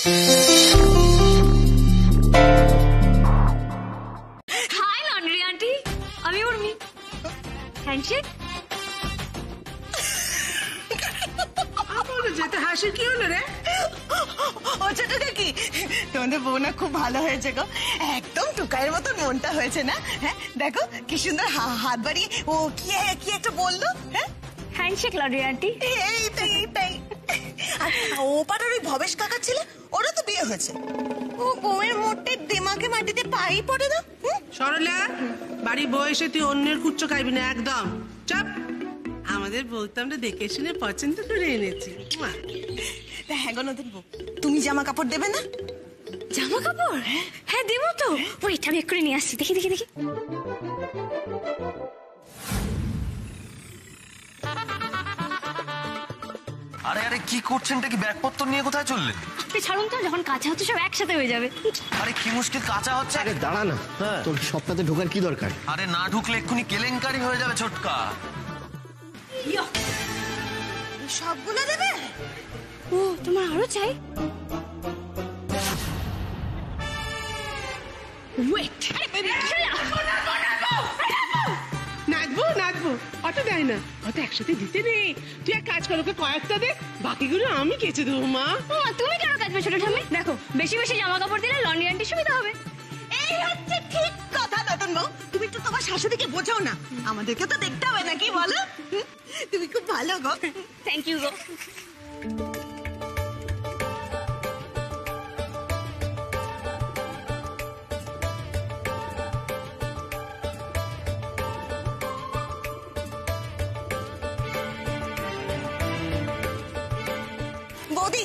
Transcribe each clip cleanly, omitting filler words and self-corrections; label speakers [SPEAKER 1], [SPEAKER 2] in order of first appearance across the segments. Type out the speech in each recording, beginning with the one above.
[SPEAKER 1] High laundry aunty, আমি Urmi. Handshake.
[SPEAKER 2] যেতে হাসি কি হলো রে?
[SPEAKER 3] ও ছোট কাকি, তোমাদের বউ না খুব ভালো হয়েছে গো, একদম টুকাইয়ের মতন মনটা হয়েছে না? হ্যাঁ দেখো কি সুন্দর হাত বাড়িয়ে ও কি একটা বললো। হ্যাঁ
[SPEAKER 1] হ্যান্ডশেক লন্ড্রি আন্টি।
[SPEAKER 3] এইটাই। ও পাড়ার ওই ভবেশ কাকা ছিল, ওরা তো বিয়ে হয়েছে। ও বউয়ের মোটে দিমাগে মাটিতে পাই পড়ে না।
[SPEAKER 2] সরলা, বাড়ি বউ এসে তুই অন্যের কুচ্চ খাইবি না একদম। চাপ। আমাদের বউ তো আমরা দেখে শুনে পছন্দ করে এনেছি।
[SPEAKER 3] হ্যাঁ গো নতুন বউ, তুমি জামা কাপড় দেবে না?
[SPEAKER 1] জামা কাপড়? হ্যাঁ দেবো তো। ওইটা আমি এক্ষুনি নিয়ে আসছি। দেখি।
[SPEAKER 4] আরে কি করছেন? কি ব্যাগপত্র নিয়ে কোথায় চললেন?
[SPEAKER 1] আপনি ছাড়ুন তো, যখন কাঁচা হচ্ছে সব একসাথে হয়ে যাবে।
[SPEAKER 4] আরে কি মুশকিল, কাঁচা হচ্ছে।
[SPEAKER 5] আরে দাঁড়া না, তোর সপ্তাহে ঢোকার কি দরকার?
[SPEAKER 4] আরে না ঢুকলে এক্ষুনি কেলেঙ্কারি হয়ে যাবে ছোটকা।
[SPEAKER 3] সবগুলো দেবে?
[SPEAKER 1] ও তোমার আরো চাই?
[SPEAKER 2] নাচবো অত দেয় না, অত একসাথে দিতে নেই। তুই এক কাজ করো, কয়েকটা দে, বাকিগুলো আমি কেচে দেবো। মা
[SPEAKER 1] তুমি কেন কাচবে ছোট ঠাম্মি? দেখো বেশি জামা কাপড় দিলে লন্ড্রি আন্টি সুবিধা হবে।
[SPEAKER 3] এই হচ্ছে ঠিক কথা নতুন বউ, তুমি তো তোমার শাশুড়িকে বোঝাও না, আমাদেরকে তো দেখতে হবে নাকি বলো? তুমি খুব ভালো গো।
[SPEAKER 1] Thank you go.
[SPEAKER 3] বৌদি,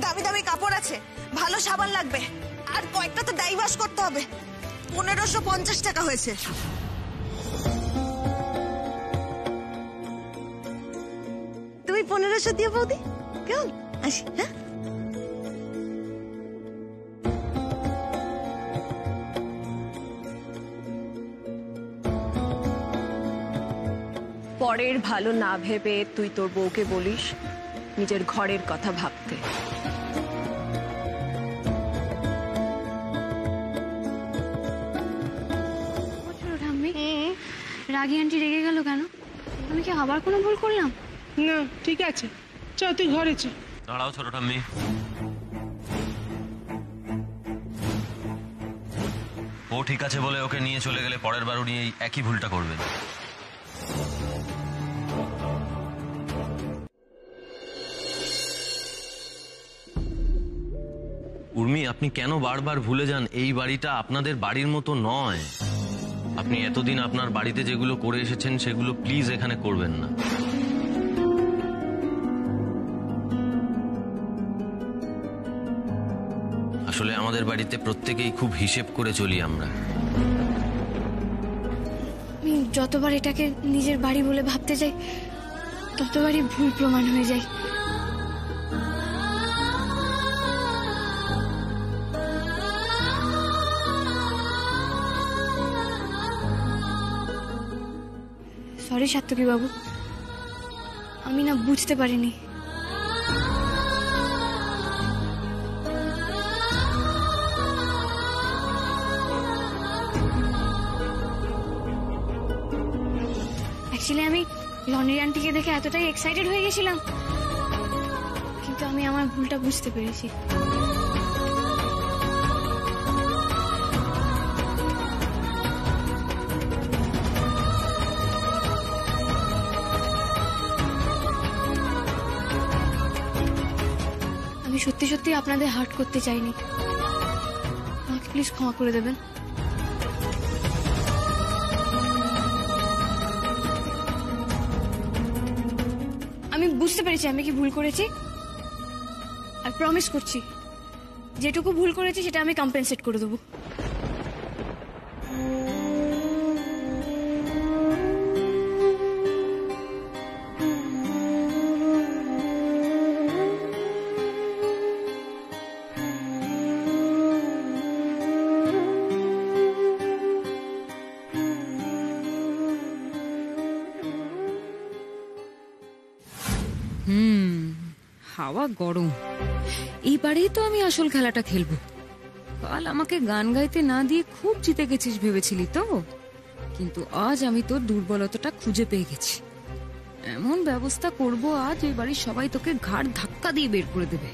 [SPEAKER 3] দামি দামি কাপড় আছে, ভালো সাবান লাগবে, আর কয়েকটা তো ডাই ওয়াশ করতে হবে। 1550 টাকা হয়েছে। তুমি 1500 দিও বৌদি, কেমন? আসি। হ্যাঁ
[SPEAKER 6] পরের ভালো না ভেবে তুই তোর বউকে বলিস নিজের ঘরের কথা ভাবতে।
[SPEAKER 1] রাগী আন্টি রেগে গেল কেন? আমি কি আবার কোনো ভুল করলাম?
[SPEAKER 2] না ঠিক আছে, চল তুই ঘরে চ।
[SPEAKER 4] দাঁড়াও ছোট ঠাম্মি, ও ঠিক আছে বলে ওকে নিয়ে চলে গেলে পরের বার উনি এই একই ভুলটা করবেন। উর্মি, আপনি কেন বারবার ভুলে যান এই বাড়িটা আপনাদের বাড়ির মতো নয়। আপনি এতদিন আপনার বাড়িতে যেগুলো করে এসেছেন সেগুলো প্লিজ এখানে করবেন না। আসলে আমাদের বাড়িতে প্রত্যেকেই খুব হিসেব করে চলি আমরা।
[SPEAKER 1] আমি যতবার এটাকে নিজের বাড়ি বলে ভাবতে যাই ততবারই ভুল প্রমাণ হয়ে যায়। সরি সাত্তকী বাবু, আমি না বুঝতে পারিনি। অ্যাকচুয়ালি আমি লন্ড্রি আন্টিকে দেখে এতটাই এক্সাইটেড হয়ে গেছিলাম, কিন্তু আমি আমার ভুলটা বুঝতে পেরেছি। আমি সত্যি সত্যি আপনাদের হার্ট করতে চাইনি, আমাকে প্লিজ ক্ষমা করে দেবেন। আমি বুঝতে পেরেছি আমি কি ভুল করেছি, আর প্রমিস করছি যেটুকু ভুল করেছি সেটা আমি কম্পেনসেট করে দেবো।
[SPEAKER 7] হাওয়া গরম। এইবারেই তো আমি আসল খেলাটা খেলবো। কাল আমাকে গান গাইতে না দিয়ে খুব জিতে গেছিস ভেবেছিলি তো, কিন্তু আজ আমি তোর দুর্বলতাটা খুঁজে পেয়ে গেছি। এমন ব্যবস্থা করব আজ এই বাড়ির সবাই তোকে ঘাড় ধাক্কা দিয়ে বের করে দেবে।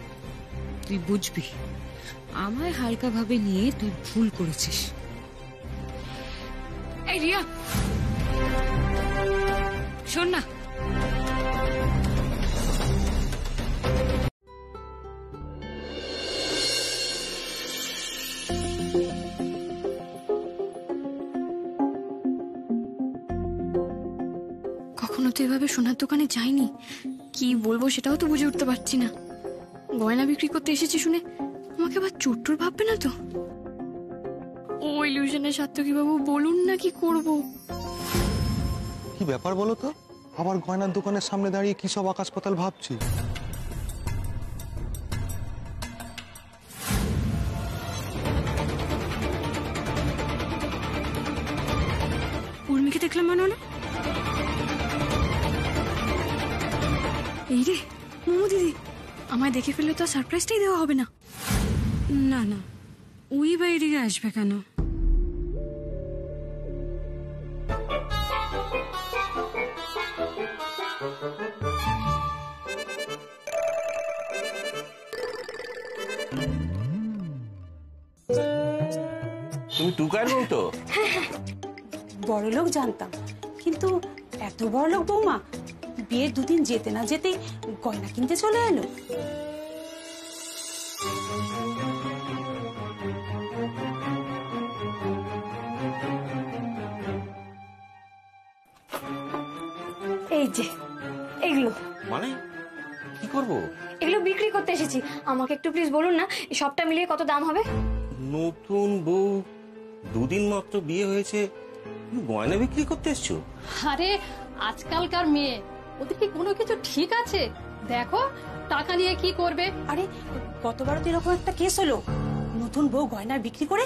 [SPEAKER 7] তুই বুঝবি আমায় হালকা ভাবে নিয়ে তুই ভুল করেছিস। এই রিয়া শোন না,
[SPEAKER 1] কখনো তো এভাবে সোনার দোকানে যাইনি, কি বলবো সেটাও তো বুঝে উঠতে পারছি না। গয়না বিক্রি করতে এসেছি শুনে আমাকে আবার চোট্টর ভাববে না তো? ও ইলিউশনের সাত্তকী বাবু বলুন না কি করব।
[SPEAKER 8] কি ব্যাপার বলো তো, আবার গয়নার দোকানের সামনে দাঁড়িয়ে কি সব আকাশ পাতাল ভাবছি।
[SPEAKER 1] উর্মিকে দেখলাম মনে হলো। এই রে মোমো দিদি, আমায় দেখে ফেললে তো সারপ্রাইজটাই দেওয়া হবে না।
[SPEAKER 9] না না, ওই বাইরে আসবে কেন?
[SPEAKER 10] তুমি টুকার বউ তো?
[SPEAKER 9] বড় লোক জানতাম, কিন্তু এত বড় লোক বৌমা বিয়ের দুদিন যেতে না যেতেই গয়না কিনতে চলে এলো।
[SPEAKER 1] এই যে এগুলো
[SPEAKER 10] মানে কি করব?
[SPEAKER 1] এগুলো বিক্রি করতে এসেছি, আমাকে একটু প্লিজ বলুন না এই সবটা মিলিয়ে কত দাম হবে?
[SPEAKER 10] নতুন বউ, দুদিন মাত্র বিয়ে হয়েছে, গয়না বিক্রি করতে এসছো?
[SPEAKER 11] আরে আজকালকার মেয়ে, ওদের কি কোনো কিছু ঠিক আছে? দেখো টাকা নিয়ে কি করবে।
[SPEAKER 9] আরে গতবার তো এরকম একটা কেস হলো, নতুন বউ গয়না বিক্রি করে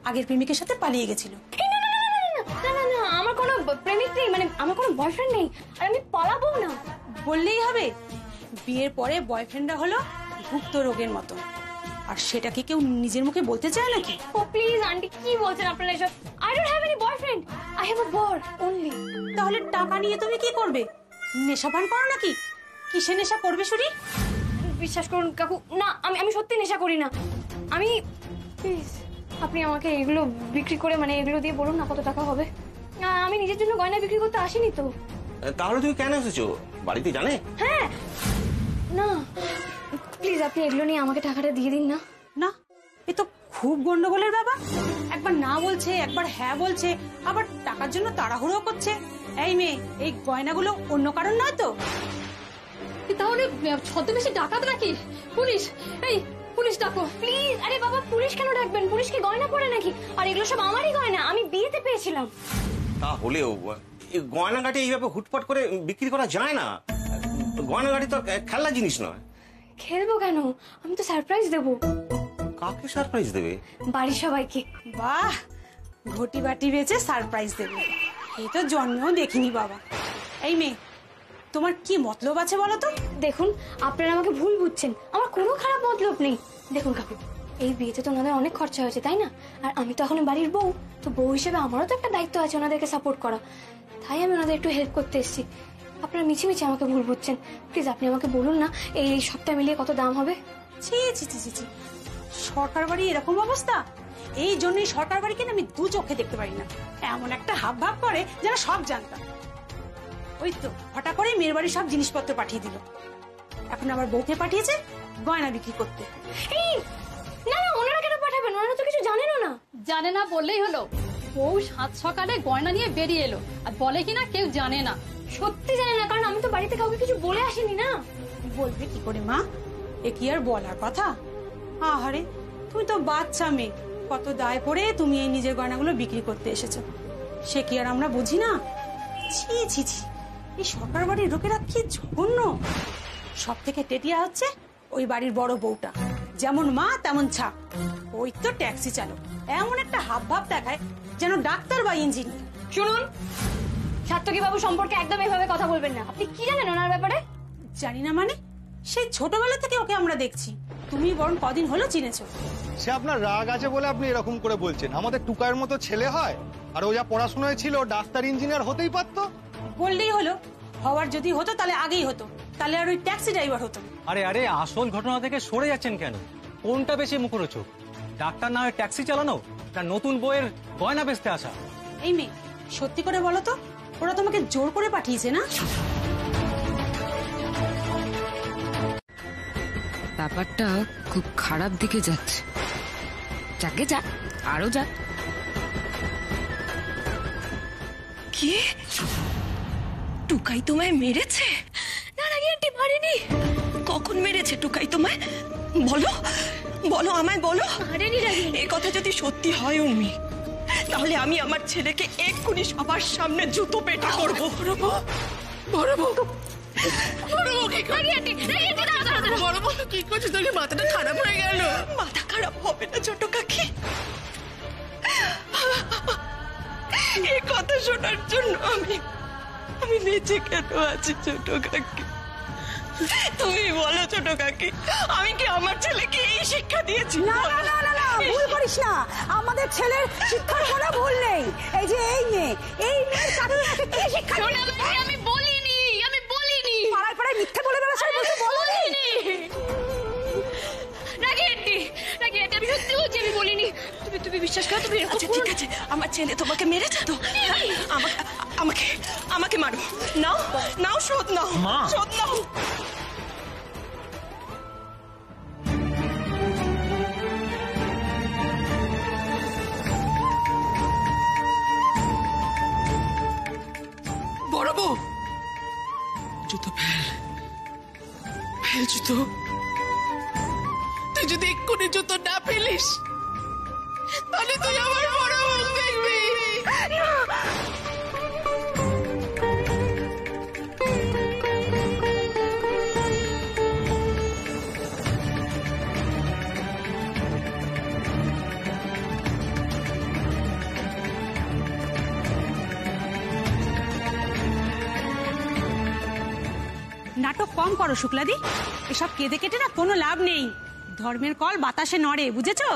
[SPEAKER 9] আগের প্রেমিকের সাথে পালিয়ে গেছিল।
[SPEAKER 1] না না না, আমার কোনো প্রেমিক নেই, মানে আমার কোনো বয়ফ্রেন্ড নেই, আর আমি পালাবো না।
[SPEAKER 9] বললেই হবে, বিয়ের পরে বয়ফ্রেন্ডরা হলো গুপ্ত রোগের মতো, আর সেটা কি কেউ নিজের মুখে বলতে চায় নাকি?
[SPEAKER 1] ও প্লিজ আন্টি, কি বলছেন আপনারা এসব? I don't have any boyfriend, I have a বর অনলি।
[SPEAKER 9] তাহলে টাকা নিয়ে তুমি কি করবে? নেশা পান করো নাকি? কিসে নেশা করবে শুনি?
[SPEAKER 1] বিশ্বাস করুন কাকু, না আমি সত্যি নেশা করি না। আমি প্লিজ আপনি আমাকে এগুলো বিক্রি করে, মানে এগুলো দিয়ে বলুন না কত টাকা হবে। আমি নিজের জন্য গয়না বিক্রি করতে আসিনি তো।
[SPEAKER 10] তাহলে তুমি কেন এসেছো? বাড়িতে জানে?
[SPEAKER 1] হ্যাঁ না, প্লিজ আপনি এগুলো নিয়ে আমাকে টাকাটা দিয়ে দিন না।
[SPEAKER 9] না, এ তো খুব গন্ডগোলের ব্যাপার। একবার না বলছে, একবার হ্যাঁ বলছে, আবার টাকার জন্য তাড়াহুড়ো করছে। এই মেয়ে, এই গয়নাগুলো অন্য কারণ নয় তো?
[SPEAKER 11] তাহলে ছদ্মবেশী ডাকাত নাকি? পুলিশ, এই পুলিশ ডাকো
[SPEAKER 1] প্লিজ। আরে বাবা পুলিশ কেন ডাকবেন? পুলিশ কি গয়না পরে নাকি? আর এগুলো সব আমারই গয়না, আমি বিয়েতে পেয়েছিলাম।
[SPEAKER 10] তাহলেও গয়নাগাটি এইভাবে হুটপাট করে বিক্রি করা যায় না। গয়নাগাটি তো খেলনা জিনিস নয়।
[SPEAKER 1] খেলবো কেন? আমি তো সারপ্রাইজ দেবো।
[SPEAKER 10] কাকে সারপ্রাইজ দেবে?
[SPEAKER 1] বাড়ির সবাইকে।
[SPEAKER 9] বাহ, ঘটি বাটি বেচে সারপ্রাইজ দেবে, এই তো জন্মেও দেখিনি বাবা। এই মেয়ে, তোমার কি মতলব আছে বলো তো?
[SPEAKER 1] দেখুন আপনারা আমাকে ভুল বুঝছেন, আমার কোনো খারাপ মতলব নেই। দেখুন কাকু, এই বিয়েতে তো ওনাদের অনেক খরচা হয়েছে তাই না? আর আমি তো এখন বাড়ির বউ, তো বউ হিসেবে আমারও তো একটা দায়িত্ব আছে ওনাদেরকে সাপোর্ট করা, তাই আমি ওনাদের একটু হেল্প করতে এসেছি। আপনারা মিছিমিছি আমাকে ভুল বুঝছেন, প্লিজ আপনি আমাকে বলুন না এই সবটা মিলিয়ে কত দাম হবে।
[SPEAKER 9] ছি ছি ছি ছি ছি, সরকার বাড়ি এরকম অবস্থা? এই জন্যই সরকার বাড়িকে আমি দু চোখে দেখতে পারি না, এমন একটা হাব ভাব করে যেন সব জানতাম। ওই তো হঠাৎ করে মেয়ের বাড়ি সব জিনিসপত্র পাঠিয়ে দিল, এখন আবার বউকে পাঠিয়েছে গয়না বিক্রি করতে।
[SPEAKER 1] এই না না, ওনারা কেন পাঠাবেন? ওনারা তো কিছু জানেনও না।
[SPEAKER 11] জানে না বললেই হলো, বউ সাত সকালে গয়না নিয়ে বেরিয়ে এলো আর বলে কিনা কেউ জানে না।
[SPEAKER 1] সত্যি জানে না, কারণ আমি তো বাড়িতে কাউকে কিছু বলে আসিনি না।
[SPEAKER 9] বলবে কি করে মা? এ কি আর বলার কথা? আহারে, তুমি তো বাচ্চা মেয়ে, কত দায় পড়ে তুমি এই নিজের গয়নাগুলো বিক্রি করতে এসেছো, সে কি আর আমরা বুঝি না? ছি ছি ছি, এই সরকার বাড়ির লোকেরা কি জঘন্য। সব থেকে টেটিয়া হচ্ছে ওই বাড়ির বড় বউটা, যেমন মা তেমন ছাপ। ওই তো ট্যাক্সি চালক, এমন একটা হাব ভাব দেখায় যেন ডাক্তার বা ইঞ্জিনিয়ার।
[SPEAKER 1] শুনুন, সাত্তকী বাবু সম্পর্কে একদম এভাবে কথা বলবেন না। আপনি কি জানেন ওনার ব্যাপারে?
[SPEAKER 9] জানি না মানে? সেই ছোটবেলা থেকে ওকে আমরা দেখছি, তুমি বরং কদিন হলো চিনেছো।
[SPEAKER 8] সে আপনার রাগ আছে বলে আপনি এরকম করে বলছেন। আমাদের টুকায়ের মতো ছেলে হয়? আর ও যা পড়াশোনায় ছিল ডাক্তার ইঞ্জিনিয়ার হতেই পারতো।
[SPEAKER 9] বললেই হলো, হওয়ার যদি হতো তাহলে আগেই হতো, তাহলে আর ওই ট্যাক্সি ড্রাইভার হতো।
[SPEAKER 12] আরে আরে, আসল ঘটনা থেকে সরে যাচ্ছেন কেন? কোনটা বেশি মুখরোচক, ডাক্তার না হয়ে ট্যাক্সি চালানো, তার নতুন বইয়ের গয়না বেচতে আসা?
[SPEAKER 9] এই মেয়ে, সত্যি করে বলো তো, ওরা তোমাকে জোর করে পাঠিয়েছে না?
[SPEAKER 7] ব্যাপারটা খুব খারাপ দিকে যাচ্ছে। যাকে যাক, আরো যাক।
[SPEAKER 3] কি টুকাই তোমায় মেরেছে? না না আন্টি, মারেনি। কখন মেরেছে টুকাই তোমায়? বলো বলো, আমায় বলো। এই কথা যদি সত্যি হয় উর্মি, তাহলে আমি আমার ছেলেকে এক্ষুনি সবার সামনে জুতো পেটা করবো। বড় বউ কি করছিস? তোর মাথাটা খারাপ হয়ে গেল? মাথা খারাপ হবে না ছোট কাকি, এই কথা শোনার জন্য আমি বেঁচে কেন আছি ছোট কাকি? তুমি বলো ছোট কাকি, আমি কি আমার ছেলেকে এই শিক্ষা দিয়েছি?
[SPEAKER 13] না না না না না, ভুল করিস না। আমাদের ছেলের শিক্ষার কোনো ভুল নেই। এই যে এই মেয়ের কাকিমাকে কি শিক্ষা দিয়েছে?
[SPEAKER 11] আমি বলিনি।
[SPEAKER 13] পাড়ায় পাড়ায় মিথ্যে বলে বেড়াস, বলিনি।
[SPEAKER 11] রাগি আন্টি, আমি সত্যি বলছি, আমি বলিনি। তুমি বিশ্বাস করো? তুমি
[SPEAKER 3] আচ্ছা ঠিক আছে, আমার ছেলে তোমাকে মেরেছে তো? আমাকে আমাকে মারো, নাও নাও, শোধ নাও, শোধ নাও। বড় বউ, জুতো ফেল জুতো। তুই যদি এক্ষুনি জুতো না ফেলিস, তাহলে তুই আমার বড় মুখ দেখবি।
[SPEAKER 9] নাটক কম করো শুক্লাদি, এসব কেঁদে কেটে না কোনো লাভ নেই। ধর্মের কল বাতাসে নড়ে, বুঝেছো?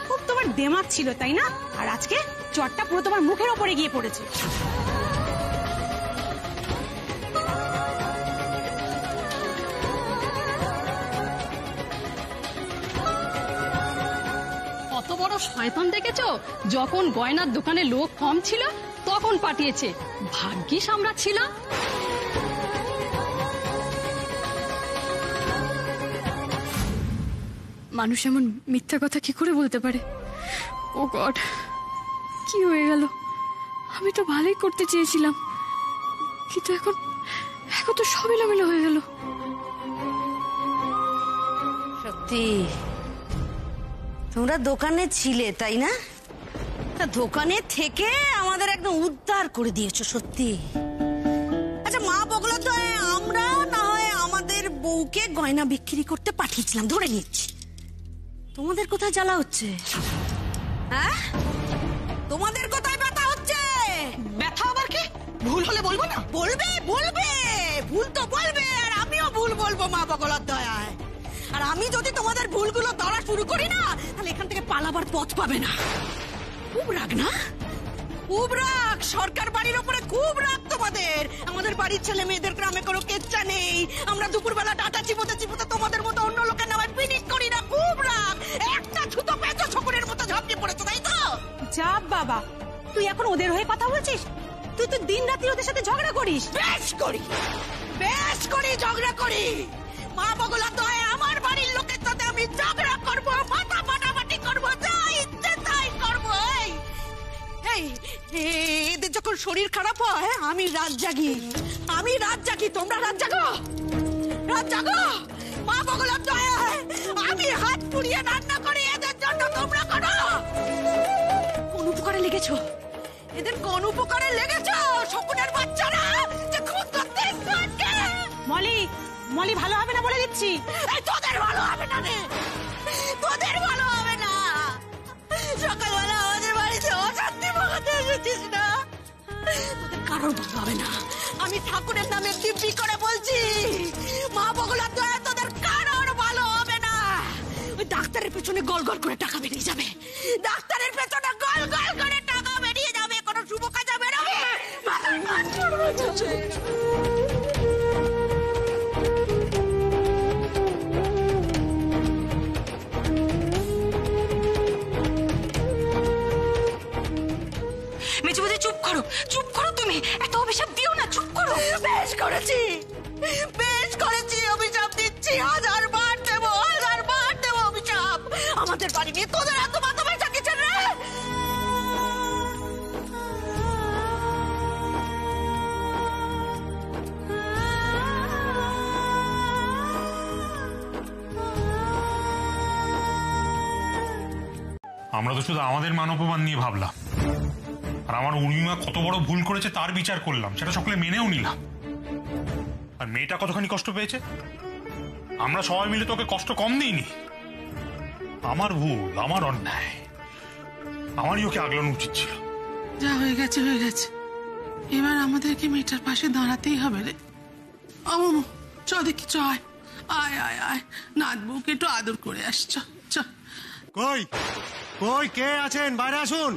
[SPEAKER 9] খুব তোমার দেমাগ ছিল তাই না? আর আজকে চটটা পুরো তোমার মুখের ওপরে গিয়ে পড়েছে।
[SPEAKER 11] কত বড় শয়তান দেখেছো? যখন গয়নার দোকানে লোক কম ছিল তখন পাঠিয়েছে, ভাগ্যিস আমরা ছিলাম।
[SPEAKER 1] মানুষ এমন মিথ্যা কথা কি করে বলতে পারে? ও গড, কি হয়ে গেল? আমি তো ভালোই করতে চেয়েছিলাম, কিন্তু এখন তো সব এলোমেলো হয়ে গেল।
[SPEAKER 13] সত্যি তোমরা দোকানে ছিলে তাই না? দোকানে থেকে আমাদের একদম উদ্ধার করে দিয়েছো সত্যি। আচ্ছা মা বগলা তো আমরা না হয় আমাদের বউকে গয়না বিক্রি করতে পাঠিয়েছিলাম, ধরে নিচ্ছি। তোমাদের কোথায় জ্বালা হচ্ছে? হ্যাঁ, তোমাদের কোথায় ব্যথা হচ্ছে?
[SPEAKER 3] ব্যথা আবার কি? ভুল হলে বলবো না?
[SPEAKER 13] বলবে বলবে, ভুল তো বলবে, আর আমিও ভুল বলবো মা বগলার দয়ায়। আর আমি যদি তোমাদের ভুলগুলো ধরা শুরু করি না, তাহলে এখান থেকে পালাবার পথ পাবে না। খুব রাগ না? খুব রাগ, সরকার বাড়ির উপরে খুব রাগ তোমাদের। আমাদের বাড়ির ছেলে মেয়েদের গ্রামে কোনো কেচ্চা নেই, আমরা দুপুরবেলা ডাটা চিবোতে চিবোতে তোমাদের মতো অন্য লোকের নামে পিনিক করি না। খুব রাগ, একটা ছুতো পেঁচো শকুনের মতো ঝাঁপিয়ে পড়েছো তাই তো?
[SPEAKER 9] যা বাবা, তুই এখন ওদের হয়ে কথা বলছিস? তুই তো দিন রাত্রি ওদের সাথে ঝগড়া করিস।
[SPEAKER 13] বেশ করি ঝগড়া করি। মা বগলা দয় আমার বাড়ির লোকের সাথে আমি ঝগড়া করবো, মাথা ফাটাফাটি করবো, যা ইচ্ছে তাই করবো। এদের যখন শরীর খারাপ হয় আমি রাত জাগি, তোমরা রাত জাগো। মা বগলার দয় আমি হাত পুড়িয়ে রান্না করি এদের জন্য, তোমরা করো। কোন উপকারে লেগেছো? এদের কোন উপকারে লেগেছো? শকুনের বাচ্চারা যে খুন করতে
[SPEAKER 9] মলি ভালো হবে না বলে দিচ্ছি।
[SPEAKER 13] তোদের ভালো হবে না রে, তোদের ভালো হবে না। সকালবেলা আমাদের বাড়িতে অশান্তি পাকাতে এসেছিস না, তোদের কারোর ভালো হবে না। আমি ঠাকুরের নামে দিব্যি করে বলছি, মা বগলার দয়া তোদের কারোর ভালো হবে না। ওই ডাক্তারের পেছনে গল গল করে টাকা বেরিয়ে যাবে, ডাক্তারের পেছনে গল গল করে টাকা বেরিয়ে যাবে, কোনো শুভ কাজে বেরোবে।
[SPEAKER 3] মেজবুদি চুপ করো, চুপ করো, তুমি এত অভিশাপ দিও না, চুপ করো।
[SPEAKER 13] বেশ করেছি, বেশ করেছি, অভিশাপ দিচ্ছি, 1000 বার দেবো, 1000 বার দেবো অভিশাপ। আমাদের বাড়ি নিয়ে তোদের এত মাথা ব্যথা কিসের রে?
[SPEAKER 14] আমরা তো শুধু আমাদের মান অপমান নিয়ে ভাবলাম, আর আমার উর্মিমা কত বড় ভুল করেছে তার বিচার করলাম, সেটা সকলে মেনেও নিলাম। আর মেয়েটা কতখানি কষ্ট পেয়েছে, আমরা সবাই মিলে তোকে কষ্ট কম দিইনি। আমার ভুল, আমার অন্যায়, আমারই ওকে আগলানো উচিত ছিল।
[SPEAKER 2] যা হয়ে গেছে হয়ে গেছে, এবার আমাদেরকে মেয়েটার পাশে দাঁড়াতেই হবে রে। আমু চ দেখি, চ আয় আয় আয় আয়, নাথ বউকে একটু আদর করে আসছ।
[SPEAKER 8] কই কই কে আছেন? বাইরে আসুন।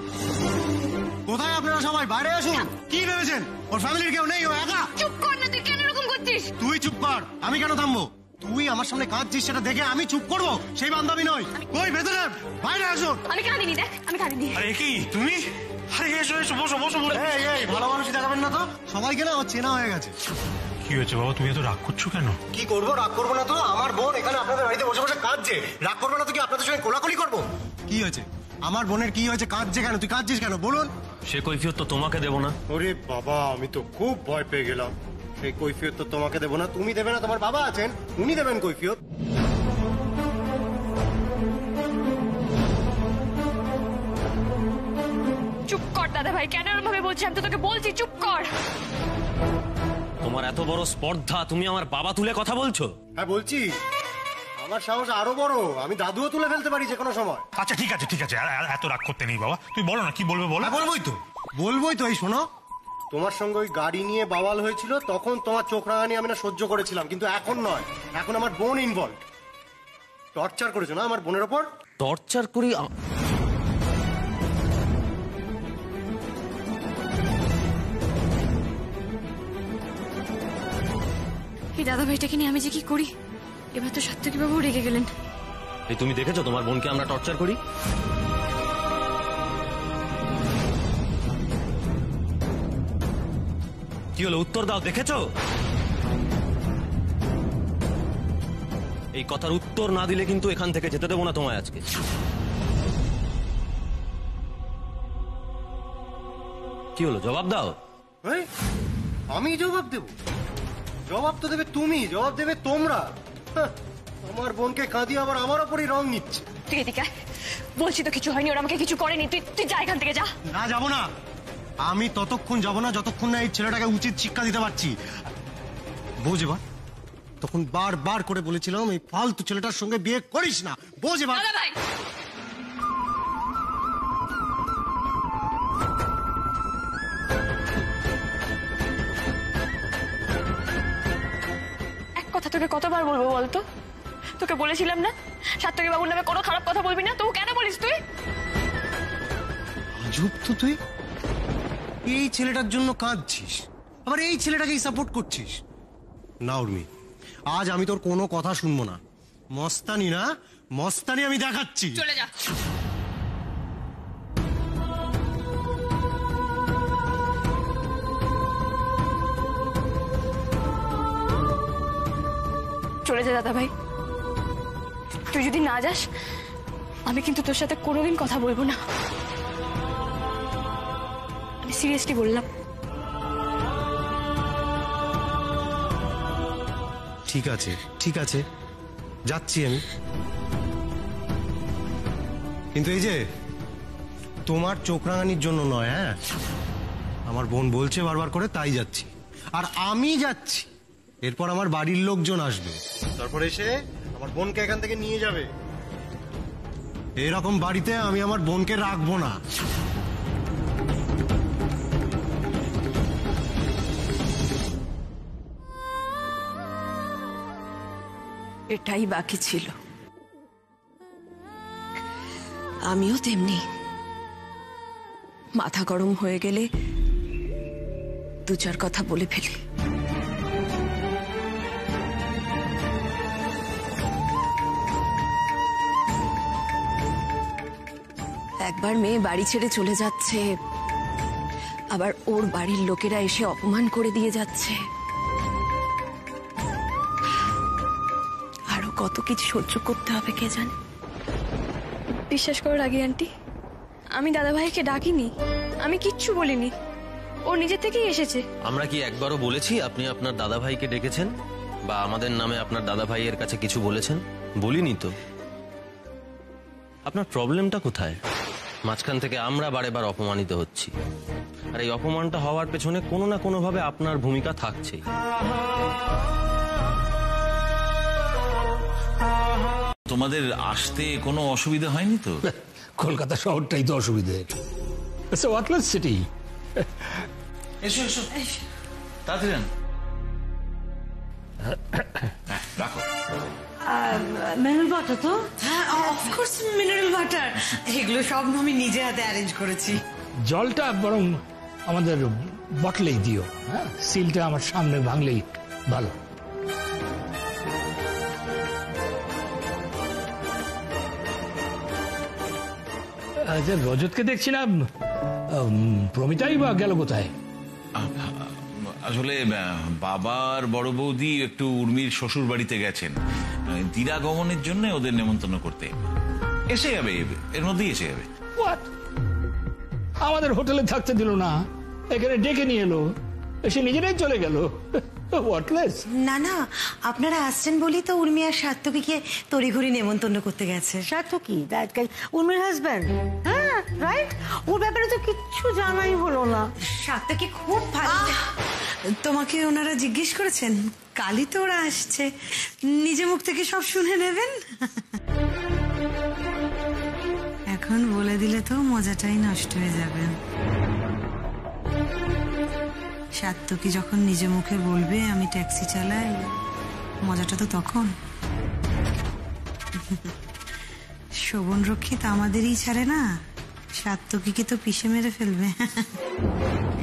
[SPEAKER 8] কোথায় আপনারা সবাই? বাইরে আসুন। কি ভেবেছেন ওর ফ্যামিলির কেউ নেই, ও একা?
[SPEAKER 1] চুপ কর না, তুই কেন এরকম করছিস?
[SPEAKER 8] তুই চুপ কর, আমি কেন থামবো? তুই আমার সামনে কাঁদছিস সেটা দেখে আমি চুপ করবো? সেই বান্ধবী নই। কই ভেতরে? বাইরে আসুন।
[SPEAKER 1] আমি কাঁদিনি, দেখ আমি কাঁদিনি।
[SPEAKER 14] আরে কি তুমি? আরে এসো এসো, বসো বসো।
[SPEAKER 8] এই এই ভালো মানুষই দেখাবেন না তো, সবাইকে না আমার চেনা হয়ে গেছে।
[SPEAKER 14] কি হয়েছে বাবা, তুমি এত রাগ করছো কেন?
[SPEAKER 8] কি করবো, রাগ করবো না তো? আমার বোন এখানে আপনাদের বাড়িতে বসে বসে কাঁদছে, রাগ করবো না তো? কি আপনাদের সঙ্গে কোলাকুলি করবো? কি হয়েছে আমার বোনের? কি হয়েছে? কাঁদছে কেন? তুই কাঁদছিস কেন বলুন?
[SPEAKER 4] সে কৈফিয়ত তো তোমাকে দেবো না।
[SPEAKER 8] ওরে বাবা, আমি তো খুব ভয় পেয়ে গেলাম। সেই কৈফিয়ত তো তোমাকে দেবো না, তুমি দেবে না, তোমার বাবা আছেন উনি দেবেন কৈফিয়ত।
[SPEAKER 1] চুপ কর দাদা ভাই, কেন এরকম ভাবে বলছিস? আমি তো তোকে বলছি চুপ কর।
[SPEAKER 4] তোমার এত বড় স্পর্ধা, তুমি আমার বাবা তুলে কথা বলছো?
[SPEAKER 8] হ্যাঁ বলছি, আমার সাহস আরো বড়, আমি দাদুও তুলে ফেলতে পারি যে কোনো সময়।
[SPEAKER 14] আচ্ছা ঠিক আছে ঠিক আছে, আর এত রাগ করতে নেই বাবা, তুমি বলো না কি বলবে বলো।
[SPEAKER 8] বলবোই তো। এই শোনো, তোমার সঙ্গে ওই গাড়ি নিয়ে বাওয়াল হয়েছিল, তখন তোমার চোখ রাঙানি আমি না সহ্য করেছিলাম, কিন্তু এখন নয়, এখন আমার বোন ইনভলভ। টর্চার করেছো না আমার বোনের ওপর?
[SPEAKER 4] টর্চার করি?
[SPEAKER 1] এই দাদা ভাইটাকে নিয়ে আমি যে কি করি, এবার তো সাত্তকী বাবু রেগে গেলেন।
[SPEAKER 4] এই তুমি দেখেছো তোমার বোনকে আমরা টর্চার করি? কি হলো, উত্তর দাও। দেখেছো? এই কথার উত্তর না দিলে কিন্তু এখান থেকে যেতে দেবো না তোমায় আজকে। কি হলো, জবাব দাও।
[SPEAKER 8] আমি জবাব দেব? জবাব তো দেবে তুমি, জবাব দেবে তোমরা। আমার বোনকে কাঁদিয়ে আবার আমার ওপরই রং নিচ্ছে।
[SPEAKER 1] তুই এদিকে আয়, বলছি তো কিছু হয়নি, ওরা আমাকে কিছু করেনি। তুই তুই যা এখান থেকে, যা।
[SPEAKER 8] না যাবো না, আমি ততক্ষণ যাবো না যতক্ষণ না এই ছেলেটাকে উচিত শিক্ষা দিতে পারছি। বোঝ এবার, তখন বারবার করে বলেছিলাম এই ফালতু ছেলেটার সঙ্গে বিয়ে করিস না। বোঝ এবার।
[SPEAKER 1] এক কথা তোকে কতবার বলবো বলতো? তোকে বলেছিলাম না সাত্তকী বাবুর নামে কোনো খারাপ কথা বলবি না, তো কেন বলিস তুই?
[SPEAKER 8] আজব তো, তুই এই ছেলেটার জন্য কাঁদছিস, আবার এই ছেলেটাকেই সাপোর্ট করছিস। না উর্মি, আজ আমি তোর কোনো কথা শুনবো না। মস্তানি না, মস্তানি আমি দেখাচ্ছি।
[SPEAKER 1] চলে যা। চলে যা দাদা ভাই, তুই যদি না যাস আমি কিন্তু তোর সাথে কোনোদিন কথা বলবো না। আমি সিরিয়াসলি বললাম।
[SPEAKER 8] ঠিক আছে ঠিক আছে, যাচ্ছি আমি, কিন্তু এই যে তোমার চোখ রাঙানির জন্য নয়। হ্যাঁ, আমার বোন বলছে বারবার করে, তাই যাচ্ছি। আর আমি যাচ্ছি, এরপর আমার বাড়ির লোকজন আসবে, তারপর এসে আমার বোনকে এখান থেকে নিয়ে যাবে। এরকম বাড়িতে আমি আমার বোনকে রাখবো না।
[SPEAKER 3] এটাই বাকি ছিল। আমিও তেমনি মাথা গরম হয়ে গেলে দু চার কথা বলে ফেলি। একবার মেয়ে বাড়ি ছেড়ে চলে যাচ্ছে, আবার ওর বাড়ির লোকেরা এসে অপমান করে দিয়ে যাচ্ছে, আরো কত কিছু সহ্য করতে হবে কে জানে।
[SPEAKER 1] বিশ্বাস করো রাগি আন্টি, আমি দাদাভাইকে ডাকিনি, আমি কিচ্ছু বলিনি, ও নিজে থেকেই এসেছে।
[SPEAKER 4] আমরা কি একবারও বলেছি আপনি আপনার দাদা ভাইকে ডেকেছেন বা আমাদের নামে আপনার দাদা ভাইয়ের কাছে কিছু বলেছেন? বলিনি তো। আপনার প্রবলেমটা কোথায়? মাঝখান থেকে আমরা বারে বার অপমানিত হচ্ছি, আর এই অপমানটা হওয়ার পেছনে কোনো না কোনো ভাবে আপনার ভূমিকা থাকছেই।
[SPEAKER 15] তোমাদের আসতে কোনো অসুবিধা হয়নি তো?
[SPEAKER 16] কলকাতা শহরটাই তো অসুবিধে। সিটি।
[SPEAKER 15] এসো এসো, তাড়াতাড়ি রাখো।
[SPEAKER 13] মিনারেল ওয়াটার তো? হ্যাঁ, অফকোর্স মিনারেল ওয়াটার। এগুলো সব আমি নিজে হাতে অ্যারেঞ্জ করেছি।
[SPEAKER 16] জলটা বরং আমাদের বটলেই দিও, হ্যাঁ? সিলটা আমার সামনে ভাঙলেই ভালো। রজতকে দেখছি না, প্রমিতাই বা গেল কোথায়?
[SPEAKER 15] আসলে বাবার বড় বৌদি একটু উর্মির শ্বশুর বাড়িতে গেছেন দিরাগমনের জন্য, ওদের নেমন্তন্ন করতে। এসে যাবে, এর মধ্যেই এসে যাবে।
[SPEAKER 16] আমাদের হোটেলে থাকতে দিল না, এখানে ডেকে নিয়ে এলো, এসে নিজেরাই চলে গেল।
[SPEAKER 13] না না, আপনারা আসছেন বলি তো উর্মি আর সার্থকীকে তড়িঘড়ি নেমন্তন্ন করতে গেছে। সার্থকী উর্মির হাজব্যান্ড, হ্যাঁ রাইট, ওর ব্যাপারে তো কিচ্ছু জানাই হলো না। সার্থকী খুব ভালো। তোমাকে ওনারা জিজ্ঞেস করেছেন? কালই তো ওরা আসছে, নিজে মুখ থেকে সব শুনে নেবেন। এখন বলে দিলে তো মজাটাই নষ্ট হয়ে যাবে। সার্থকী যখন নিজে মুখে বলবে আমি ট্যাক্সি চালাই, মজাটা তো তখন। শোভন রক্ষিত আমাদেরই ছাড়ে না, সার্থকীকে তো পিষে মেরে ফেলবে।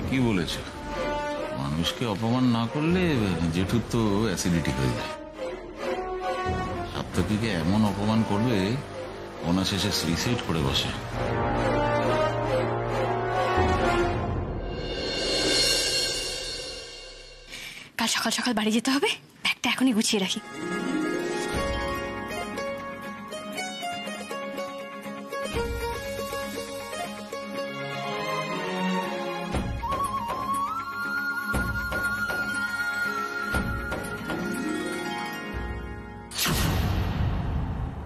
[SPEAKER 15] কি বলেছে? মানুষকে অপমান না করলে জেঠুর তো অ্যাসিডিটি হয়ে যায়। সার্থকীকে এমন অপমান করবে ওনা শেষে সুইসাইড করে বসে।
[SPEAKER 1] কাল সকাল সকাল বাড়ি যেতে হবে, ব্যাগটা এখনই গুছিয়ে রাখি।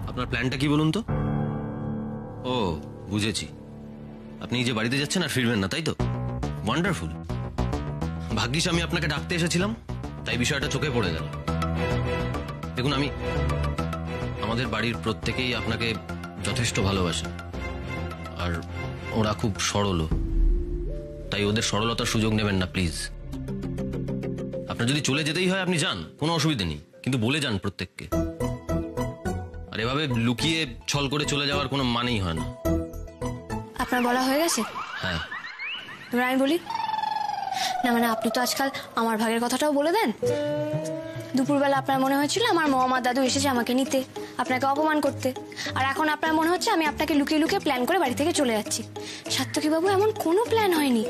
[SPEAKER 4] আপনার প্ল্যানটা কি বলুন তো? ও বুঝেছি, আপনি যে বাড়িতে যাচ্ছেন আর ফিরবেন না, তাই তো? ওয়ান্ডারফুল। ভাগ্যিস আমি আপনাকে ডাকতে এসেছিলাম, তাই বিষয়টা চোখে পড়ে গেল। দেখুন, আমাদের বাড়ির প্রত্যেকেই আপনাকে যথেষ্ট ভালোবাসে, আর ওরা খুব সরল, তাই ওদের সরলতার সুযোগ নেবেন না প্লিজ। আপনার যদি চলে যেতেই হয় আপনি যান, কোনো অসুবিধা নেই, কিন্তু বলে যান প্রত্যেককে। আর এভাবে লুকিয়ে ছল করে চলে যাওয়ার কোনো মানেই হয় না।
[SPEAKER 1] আপনার বলা হয়ে গেছে?
[SPEAKER 4] হ্যাঁ।
[SPEAKER 1] এবার আমি বলি না, মানে আপনি তো আজকাল আমার ভাগের কথাটাও বলে দেন। দুপুরবেলা আপনার মনে হয়েছিল আমার মা দাদু এসেছে আমাকে নিতে, আপনাকে অপমান করতে, আর এখন আপনার মনে হচ্ছে আমি আপনাকে লুকিয়ে লুকিয়ে প্ল্যান করে বাড়ি থেকে চলে যাচ্ছি। সার্থকী বাবু, এমন কোনো প্ল্যান হয়নি,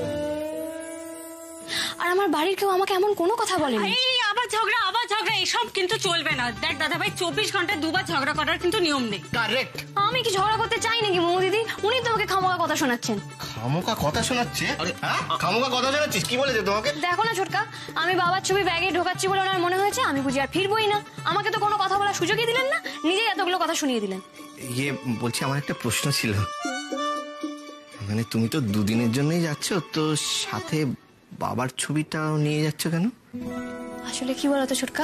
[SPEAKER 1] আর আমার বাড়ির কেউ আমাকে এমন কোনো কথা বলেনি।
[SPEAKER 9] আবার ঝগড়া এসব কিন্তু চলবে না। দেখ দাদা ভাই, 24 ঘন্টায় দুবার ঝগড়া করার কিন্তু নিয়ম নেই।
[SPEAKER 5] কারেক্ট।
[SPEAKER 1] আমি কি ঝগড়া করতে চাই নাকি মৌ দিদি? উনি তোমাকে খামোকা কথা শোনাচ্ছেন।
[SPEAKER 5] খামোকা কথা শোনাচ্ছে? হ্যাঁ, খামোকা কথা শোনাচ্ছিস? কি বলেছে তোমাকে?
[SPEAKER 1] দেখো না ছোটকা, আমি বাবার ছবি ব্যাগে ঢোকাচ্ছি বলে ওনার মনে হয়েছে আমি বুঝি আর ফিরবই না। আমাকে তো কোনো কথা বলার সুযোগই দিলেন না, নিজেই এতগুলো কথা শুনিয়ে দিলেন।
[SPEAKER 5] বলছি, আমার একটা প্রশ্ন ছিল, মানে তুমি তো দুদিনের জন্যই যাচ্ছ, তো সাথে বাবার ছবিটাও নিয়ে যাচ্ছ কেন?
[SPEAKER 1] আসলে কি বলতো ছোটকা,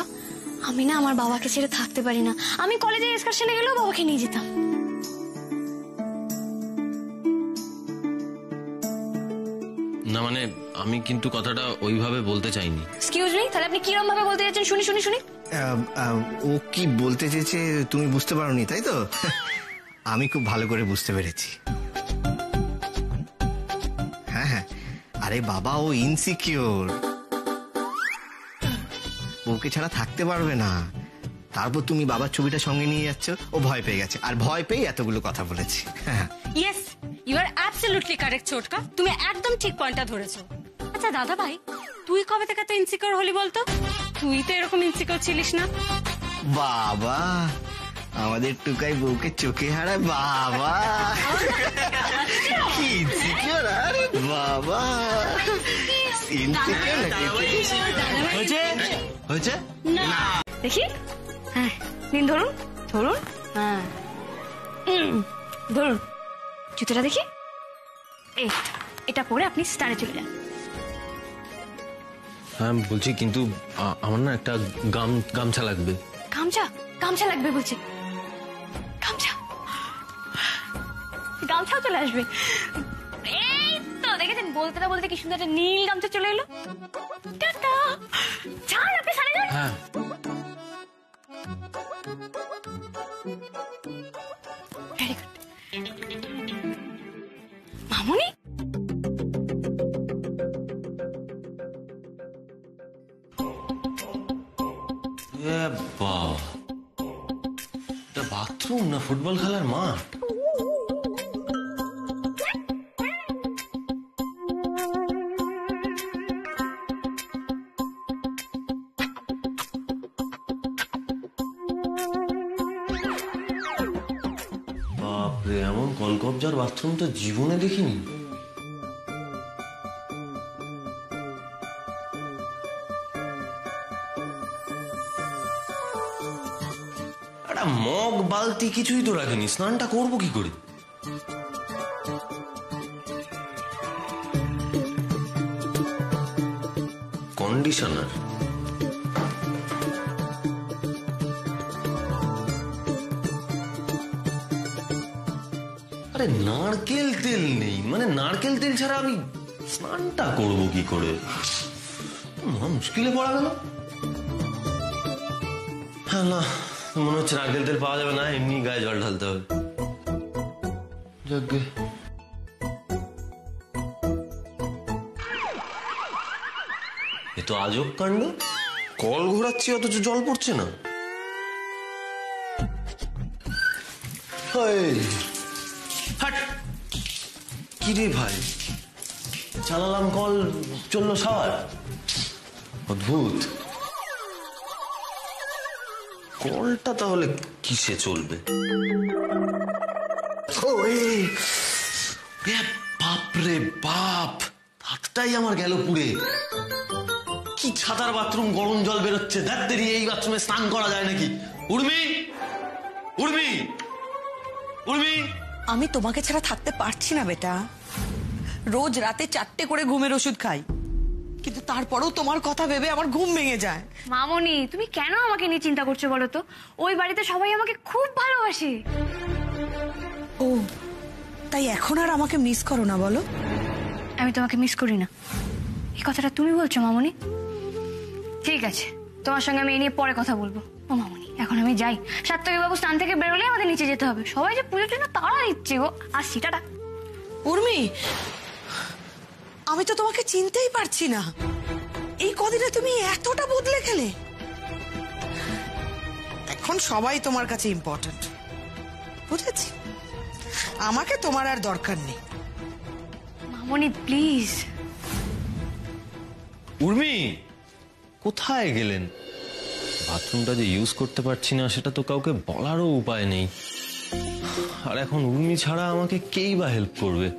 [SPEAKER 1] আমি না আমার বাবাকে ছেড়ে থাকতে পারি না। আমি কলেজে এক্সকারশনে গেলেও বাবাকে নিয়ে যেতাম।
[SPEAKER 4] না মানে আমি কিন্তু কথাটা ওইভাবে বলতে চাইনি।
[SPEAKER 1] এক্সকিউজ মি, তাহলে আপনি কিরকম ভাবে বলতে যাচ্ছেন শুনি শুনি শুনি।
[SPEAKER 5] ও কি বলতে চেয়েছে তুমি বুঝতে পারোনি, তাই তো? আমি খুব ভালো করে বুঝতে পেরেছি। হ্যাঁ হ্যাঁ, আরে বাবা ও ইনসিকিউর, বউকে ছাড়া থাকতে পারবে না। তারপর তুমি বাবার ছবিটা সঙ্গে নিয়ে যাচ্ছ, ও ভয় পেয়ে গেছে, আর ভয় পেয়ে এতগুলো কথা বলেছে।
[SPEAKER 17] Yes, you are absolutely correct ছোটকা, তুমি একদম ঠিক পয়েন্টটা ধরেছো। আচ্ছা দাদা ভাই, তুই কবে থেকে তো ইনসিকিউর হলি বলতো? তুই তো এরকম ইনসিকিউর ছিলিস না।
[SPEAKER 5] বাবা, আমাদের টুকাই বউকে চোখে হারায় বাবা। কি ইনসিকিউর, আরে বাবা ইনসিকিউর
[SPEAKER 4] হয়েছে হয়েছে
[SPEAKER 1] না দেখি। হ্যাঁ নিন, ধরুন ধরুন, হ্যাঁ ধরুন জুতোটা দেখি। এই এটা পরে আপনি স্টারে চলে যান।
[SPEAKER 4] হ্যাঁ বলছি, কিন্তু আমার না একটা গামছা লাগবে।
[SPEAKER 1] গামছা? গামছা লাগবে বলছে? গামছা, গামছাও চলে আসবে। এই তো দেখেছেন, বলতে না বলতে কি সুন্দর একটা নীল গামছা চলে এলো। টাটা, যান আপনি সামনে যান।
[SPEAKER 4] হ্যাঁ
[SPEAKER 1] ভেরি গুড। মামুনি,
[SPEAKER 4] এটা বাথরুম না ফুটবল খেলার মাঠ? বাপরে, এমন কলকবজার বাথরুম তো জীবনে দেখিনি। মগ বালতি কিছুই তো রাখেনি, স্নানটা করবো কি করে? কন্ডিশনার, আরে নারকেল তেল নেই, মানে নারকেল তেল ছাড়া আমি স্নানটা করবো কি করে? মুশকিলে পড়া গেল। হ্যাঁ না, মনে হচ্ছে নারকেল তেল পাওয়া যাবে না, এমনি গায়ে জল ঢালতে হবে। যাকে এ তো আজব কাণ্ড, কল ঘোরাচ্ছি অথচ জল পড়ছে না। কি রে ভাই, চালালাম কল, চললো শাওয়ার। অদ্ভুত, কলটা তাহলে কিসে চলবে? বাপরে বাপ, হাতটাই আমার গেল পুড়ে। কি ছাতার বাথরুম, গরম জল বেরোচ্ছে। ধ্যাত্তেরি, এই বাথরুমে স্নান করা যায় নাকি? উর্মি, উর্মি, উর্মি,
[SPEAKER 13] আমি তোমাকে ছাড়া থাকতে পারছি না বেটা। রোজ রাতে 4টে করে ঘুমের ওষুধ খাই, কিন্তু তারপরেও তোমার কথা ভেবে আমার ঘুম ভেঙে যায়।
[SPEAKER 1] মামনি, তুমি কেন আমাকে নিয়ে চিন্তা করছো বলো তো? ওই বাড়িতে সবাই আমাকে খুব ভালোবাসে।
[SPEAKER 13] ও তাই এখন আর আমাকে মিস করো না বলো?
[SPEAKER 1] আমি তোমাকে মিস করি না, এই কথাটা তুমি বলছো মামনি? ঠিক আছে, তোমার সঙ্গে আমি এই নিয়ে পরে কথা বলবো। ও মামনি, এখন আমি যাই। সাত্তকী বাবু স্নান থেকে বেরোলে আমাদের নিচে যেতে হবে। সবাই যে পুজোর জন্য তাড়া দিচ্ছে গো। আসছি, টাটা।
[SPEAKER 13] উর্মি, আমি তো তোমাকে চিনতেই পারছি না। এই কদিনে তুমি এতটা বদলে গেলে। এখন সবাই তোমার কাছে ইম্পর্টেন্ট, বুঝেছি। আমাকে তোমার আর দরকার নেই।
[SPEAKER 1] মামনি প্লিজ।
[SPEAKER 4] উর্মি, কোথায় গেলেন? বাথরুমটা যে ইউজ করতে পারছি না সেটা তো কাউকে বলারও উপায় নেই। আর এখন উর্মি ছাড়া আমাকে কেই বা হেল্প করবে?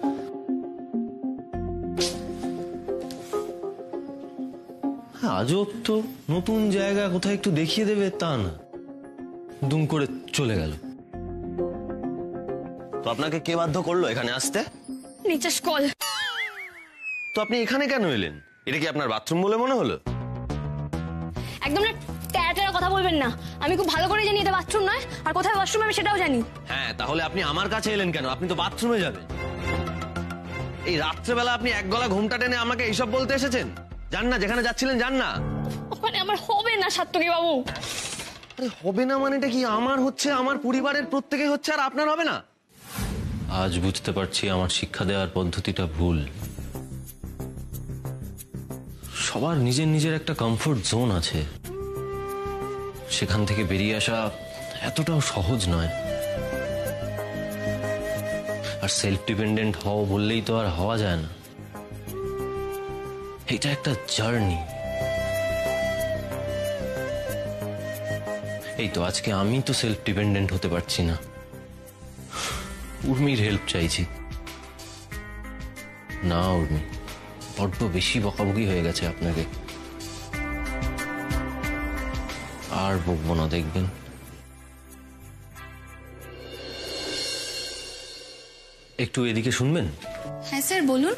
[SPEAKER 4] আজব তো, নতুন জায়গা কোথায় একটু দেখিয়ে দেবে তা না, দুম করে চলে গেল। তো আপনাকে কে বাধ্য করলো এখানে আসতে?
[SPEAKER 1] নিচে স্কল।
[SPEAKER 4] তো আপনি এখানে কেন এলেন? এটা কি আপনার বাথরুম বলে মনে হলো?
[SPEAKER 1] একদম না, ট্যারা কথা বলবেন না। আমি খুব ভালো করে জানি এটা বাথরুম নয়, আর কোথায় ওয়াশরুম আমি সেটাও জানি।
[SPEAKER 4] হ্যাঁ, তাহলে আপনি আমার কাছে এলেন কেন? আপনি তো বাথরুমে যাবেন। এই রাত্রেবেলা আপনি এক গলা ঘুমটা টেনে আমাকে এইসব বলতে এসেছেন? যান না, যেখানে যাচ্ছিলেন যান না।
[SPEAKER 1] ওখানে আমার হবে না সাত্তকী বাবু।
[SPEAKER 4] আরে হবে না মানেটা কি? আমার হচ্ছে, আমার পরিবারের প্রত্যেকে হচ্ছে, আর আপনার হবে না? আজ বুঝতে পারছি আমার শিক্ষা দেওয়ার পদ্ধতিটা ভুল। সবার নিজের নিজের একটা কমফোর্ট জোন আছে, সেখান থেকে বেরিয়ে আসা এতটাও সহজ নয়। আর সেলফ ডিপেন্ডেন্ট হও বললেই তো আর হওয়া যায় না। এটা একটা জার্নি। এই তো আজকে আমি তো সেলফ ডিপেন্ডেন্ট হতে পারছি না, উর্মির হেল্প চাইছি। না উর্মি, বড্ড বেশি বকাবকি হয়ে গেছে আপনাকে, আর বকবো না, দেখবেন। একটু এদিকে শুনবেন?
[SPEAKER 18] হ্যাঁ স্যার বলুন।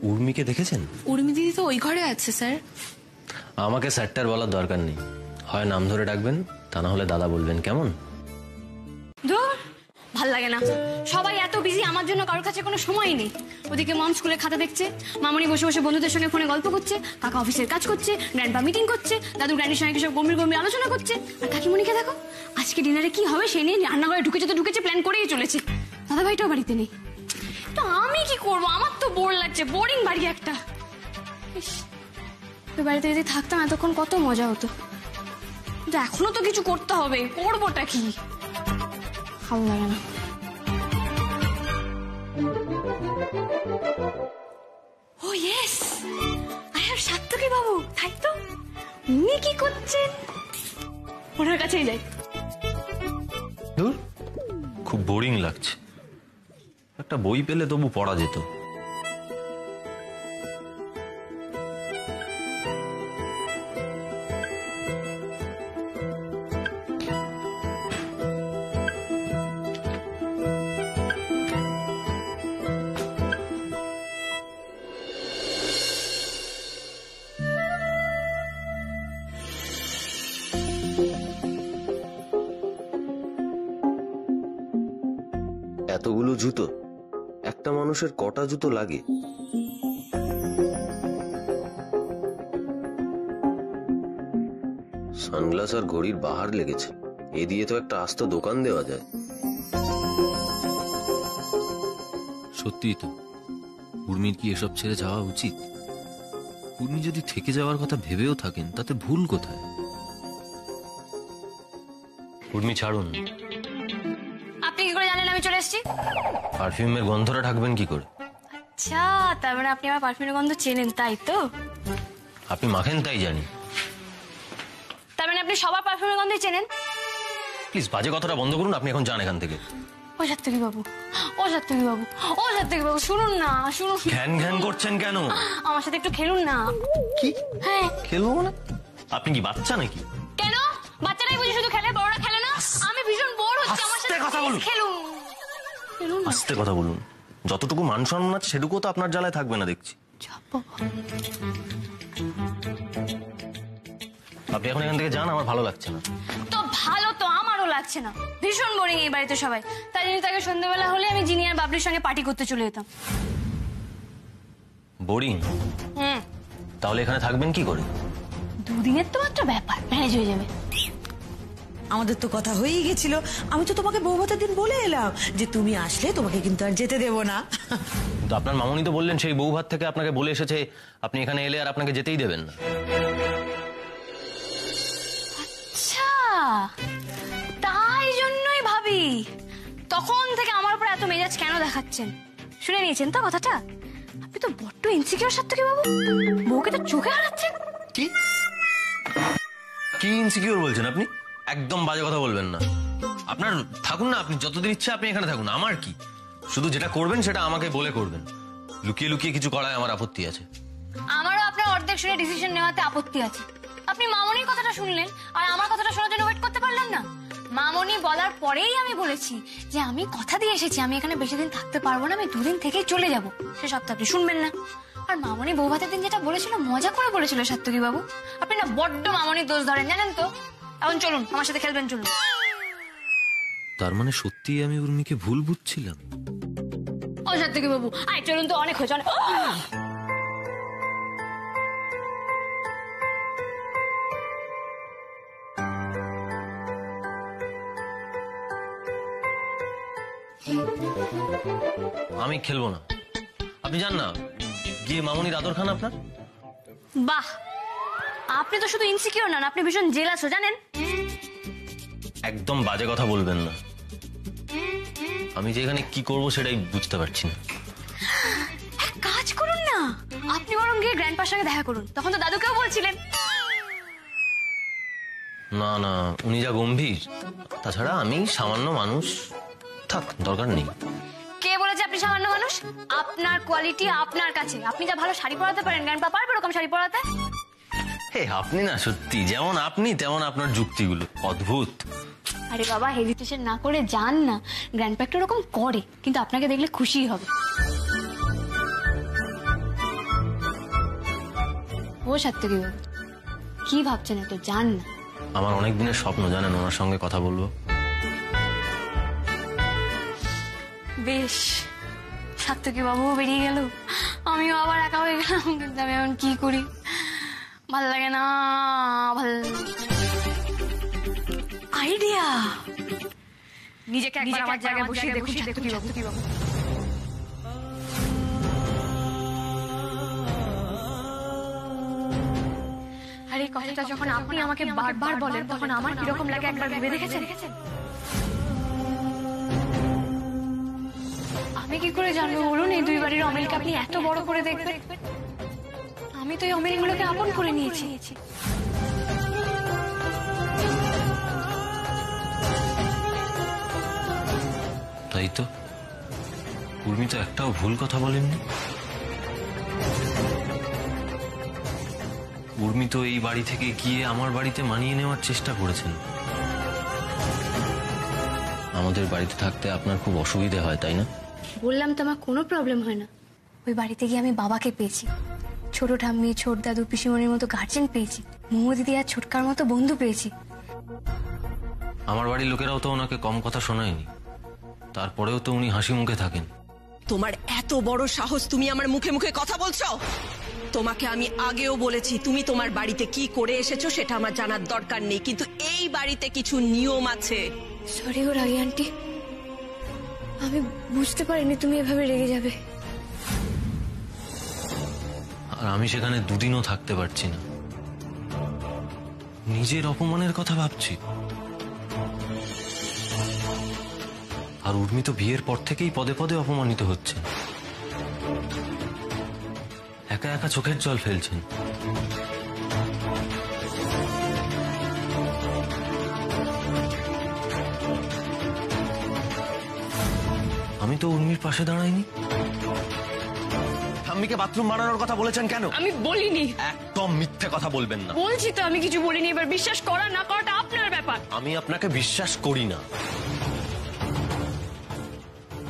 [SPEAKER 4] উর্মিকে দেখেছেন?
[SPEAKER 18] উর্মি দিদি তো ওই ঘরে আছে স্যার।
[SPEAKER 4] আমাকে স্যারটার বলার দরকার নেই, হয় নাম ধরে ডাকবেন, তা না হলে দাদা বলবেন, কেমন?
[SPEAKER 1] ধুর, ভাল লাগে না। সবাই এত বিজি, আমার জন্য কারোর কাছে কোনো সময় নেই। ওদিকে মম স্কুলে খাতা দেখছে, মামনি বসে বসে বন্ধুদের সঙ্গে ফোনে গল্প করছে, কাকা অফিসের কাজ করছে, গ্র্যান্ডপা মিটিং করছে, দাদু গ্র্যান্ডির সঙ্গে সব গম্ভীর গম্ভীর আলোচনা করছে। আর কাকিমণিকে দেখো, আজকে ডিনারে কি হবে সেই নিয়ে রান্নাঘরে ঢুকেছে প্ল্যান করেই চলেছে। দাদা ভাইটাও বাড়িতে নেই। তো আমি কি করবো? আমার তো বোর লাগছে, বোরিং বাড়ি একটা। ওই বাড়িতে যদি থাকতাম এতক্ষণ কত মজা হতো, কিন্তু এখনো তো কিছু করতে হবে। করবোটা কি? ভালো লাগে না। ও ইয়েস, আই হ্যাভ সাত্তকী বাবু, তাই তো? উনি কি করছেন? ওনার কাছেই যাই।
[SPEAKER 4] ধুর, খুব বোরিং লাগছে। একটা বই পেলে তবু পড়া যেত। এতগুলো জুতো, একটা মানুষের কটা জুতো লাগে? সানগ্লাস আর ঘড়ির বাহার লেগেছে, এ দিয়ে তো একটা আস্ত দোকান দেওয়া যায়। সত্যিই তো, উর্মির কি এসব ছেড়ে যাওয়া উচিত? উর্মি যদি থেকে যাওয়ার কথা ভেবেও থাকেন, তাতে ভুল কোথায়? উর্মি ছাড়ুন।
[SPEAKER 1] আপনি কি করে জানেন আমি চলে এসেছি?
[SPEAKER 4] পারফিউমের গন্ধটা ঢাকবেন কি করে?
[SPEAKER 1] আচ্ছা, তার মানে আপনি আমার পারফিউমের গন্ধ চেনেন, তাই তো?
[SPEAKER 4] আপনি মাখেন তাই জানি।
[SPEAKER 1] তার মানে আপনি সবার পারফিউমের গন্ধই চেনেন?
[SPEAKER 4] প্লিজ বাজে কথাটা বন্ধ করুন, আপনি এখন যান এখান থেকে।
[SPEAKER 1] ও সাত্তকী বাবু, ও সাত্তকী বাবু, ও সাত্তকী বাবু, শুনুন না, শুনুন।
[SPEAKER 4] ঘ্যান ঘ্যান করছেন কেন?
[SPEAKER 1] আমার সাথে একটু খেলুন না।
[SPEAKER 4] কি?
[SPEAKER 1] হ্যাঁ,
[SPEAKER 4] খেলবো মানে? আপনি কি বাচ্চা নাকি?
[SPEAKER 1] কেন? বাচ্চারাই বুঝি শুধু খেলে, বড়রা খেলে না? আমি ভীষণ বোর হচ্ছি, আমার সাথে
[SPEAKER 4] কথা বলুন।
[SPEAKER 1] খেলুন।
[SPEAKER 4] আস্তে কথা বলুন, যতটুকু মান সম্মান আছে সেটুকুও তো আপনার জ্বালায় থাকবে না দেখছি। আপনি এখন এখান থেকে যান, আমার ভালো লাগছে না।
[SPEAKER 1] তো ভালো তো আমারও লাগছে না, ভীষণ বোরিং এই বাড়িতে সবাই। তাই জন্য তাকে সন্ধ্যাবেলা হলে আমি জিনি আর বাবলির সঙ্গে পার্টি করতে চলে যেতাম।
[SPEAKER 4] বোরিং? তাহলে এখানে থাকবেন কি করে?
[SPEAKER 1] দুদিনের তো মাত্র ব্যাপার, ম্যানেজ হয়ে যাবে।
[SPEAKER 13] আমাদের তো কথা হয়েই গেছিল, আমি তো তোমাকে বৌভাতের দিন বলে এলাম যে তুমি আসলে তোমাকে কিন্তু আর যেতে দেব না।
[SPEAKER 4] তো আপনার মামুনি তো বললেন সেই বউ ভাত থেকে আপনাকে বলে এসেছে আপনি এখানে এলে আর আপনাকে যেতেই দেবেন না।
[SPEAKER 1] আচ্ছা, তাই জন্যই ভাবি তখন থেকে আমার উপর এত মেজাজ কেন দেখাচ্ছেন। শুনে নিয়েছেন তো কথাটা? আপনি তো বড্ড ইনসিকিউর সাত্তকী বাবু, বউকে তো চোখে হারাচ্ছেন।
[SPEAKER 4] কি কি ইনসিকিউর বলছেন আপনি? একদম বাজে কথা বলবেন না। আপনার থাকুন না, আপনি যতদিন ইচ্ছা আপনি এখানে থাকুন, আমার কি? শুধু যেটা করবেন সেটা আমাকে বলে করবেন, লুকিয়ে লুকিয়ে কিছু করায় আমার আপত্তি আছে।
[SPEAKER 1] আমারও আপনার অর্ধেক শুনে ডিসিশন নেওয়াতে আপত্তি আছে। আপনি মামনির কথাটা শুনলেন আর আমার কথাটা শোনার জন্য ওয়েট করতে পারলেন না। মামনি বলার পরেই আমি বলেছি যে আমি কথা দিয়ে এসেছি আমি এখানে বেশি দিন থাকতে পারবো না, আমি দুদিন থেকেই চলে যাব। সে সব তো আপনি শুনবেন না। আর মামনি বউ ভাতের দিন যেটা বলেছিল মজা করে বলেছিল সাত্তকী বাবু, আপনি না বড্ড মামনির দোষ ধরেন জানেন তো। এখন চলুন আমার সাথে খেলবেন, চলুন।
[SPEAKER 4] তার মানে সত্যি আমি উর্মিকে ভুল বুঝছিলাম?
[SPEAKER 1] ও সাত্তকী বাবু আয় চলুন তো, অনেক হয়েছে অনেক।
[SPEAKER 4] আমি খেলবো না, আপনি যান না, গিয়ে মামনির আদর খান আপনার।
[SPEAKER 1] বাহ, আপনি তো শুধু ইনসিকিউর নন, আপনি ভীষণ জেলাসও জানেন।
[SPEAKER 4] একদম বাজে কথা বলবেন না, আমি যে এখানে কি করবো সেটাই বুঝতে পারছি না।
[SPEAKER 1] এক কাজ করুন না, আপনি বরং গিয়ে গ্র্যান্ডপার সঙ্গে দেখা করুন, তখন তো দাদুকেও বলছিলেন।
[SPEAKER 4] না না, উনি যা গম্ভীর, তাছাড়া আমি সামান্য মানুষ, থাক দরকার নেই।
[SPEAKER 1] কে বলেছে আপনি সামান্য মানুষ? আপনার কোয়ালিটি আপনার কাছে, আপনি যা ভালো শাড়ি পরাতে পারেন, গ্র্যান্ডপা পারবে এরকম শাড়ি পরাতে?
[SPEAKER 4] হে আপনি না সত্যি যেমন আপনি তেমন আপনার যুক্তিগুলো অদ্ভুত।
[SPEAKER 1] আরে বাবা, হেজিটেশন না করে যান না, গ্র্যান্ডপা একটু এরকম করে, কিন্তু আপনাকে দেখলে খুশি হবে। ও সাত্তকী বাবু, কি ভাবছেন এত? যান না।
[SPEAKER 4] আমার অনেক দিনের স্বপ্ন জানেন, ওনার সঙ্গে কথা বলবো।
[SPEAKER 1] বেশ, সাত্তকী বাবুও বেরিয়ে গেল, আমিও আবার একা হয়ে গেলাম, কিন্তু আমি এখন কি করি? ভাল লাগে না, ভাল আইডিয়া। নিজেকে একবার আমার জায়গায় বসিয়ে দেখুন সাত্তকী বাবু। আর এই কথাটা যখন আপনি আমাকে বারবার বলেন, তখন আমার কিরকম লাগে একবার ভেবে দেখেছেন? আমি কি করে জানবো বলুন এই দুই বাড়ির অমিলকে আপনি এত বড় করে দেখবেন? আমি তো এই অমিলগুলোকে আপন করে নিয়েছি।
[SPEAKER 4] তাই তো, উর্মি তো একটাও ভুল কথা বলেননি। উর্মি তো এই বাড়ি থেকে গিয়ে আমার বাড়িতে মানিয়ে নেওয়ার চেষ্টা করেছেন। আমাদের বাড়িতে থাকতে আপনার খুব অসুবিধা হয়, তাই না?
[SPEAKER 1] বললাম তো আমার কোনো প্রবলেম হয় না। ওই বাড়িতে গিয়ে আমি বাবাকে পেয়েছি, ছোট ঠাম্মি, ছোট দাদু, পিসিমণির মতো গার্জেন পেয়েছি, মোমো দিদি আর ছোটকার মতো বন্ধু পেয়েছি।
[SPEAKER 4] আমার বাড়ির লোকেরাও তো ওনাকে কম কথা শোনায়নি, তারপরেও তো উনি হাসি মুখে থাকেন।
[SPEAKER 3] তোমার এত বড় সাহস, তুমি আমার মুখে মুখে কথা বলছো? তোমাকে আমি আগেও বলেছি, তুমি তোমার বাড়িতে কি করে এসেছো সেটা আমার জানার দরকার নেই, কিন্তু এই বাড়িতে কিছু নিয়ম আছে।
[SPEAKER 1] সরি গো রাগি আন্টি, আমি বুঝতে পারিনি তুমি এভাবে রেগে যাবে।
[SPEAKER 4] আর আমি সেখানে দুদিনও থাকতে পারছি না, নিজের অপমানের কথা ভাবছি। আর উর্মি তো বিয়ের পর থেকেই পদে পদে অপমানিত হচ্ছে, একা একা চোখের জল ফেলছেন। আমি তো উর্মির পাশে দাঁড়াইনি। ঠাম্মিকে বাথরুম বানানোর কথা বলেছেন কেন?
[SPEAKER 1] আমি বলিনি।
[SPEAKER 4] একদম মিথ্যে কথা বলবেন না।
[SPEAKER 1] বলছি তো আমি কিছু বলিনি, এবার বিশ্বাস করা না করাটা আপনার ব্যাপার।
[SPEAKER 4] আমি আপনাকে বিশ্বাস করি না।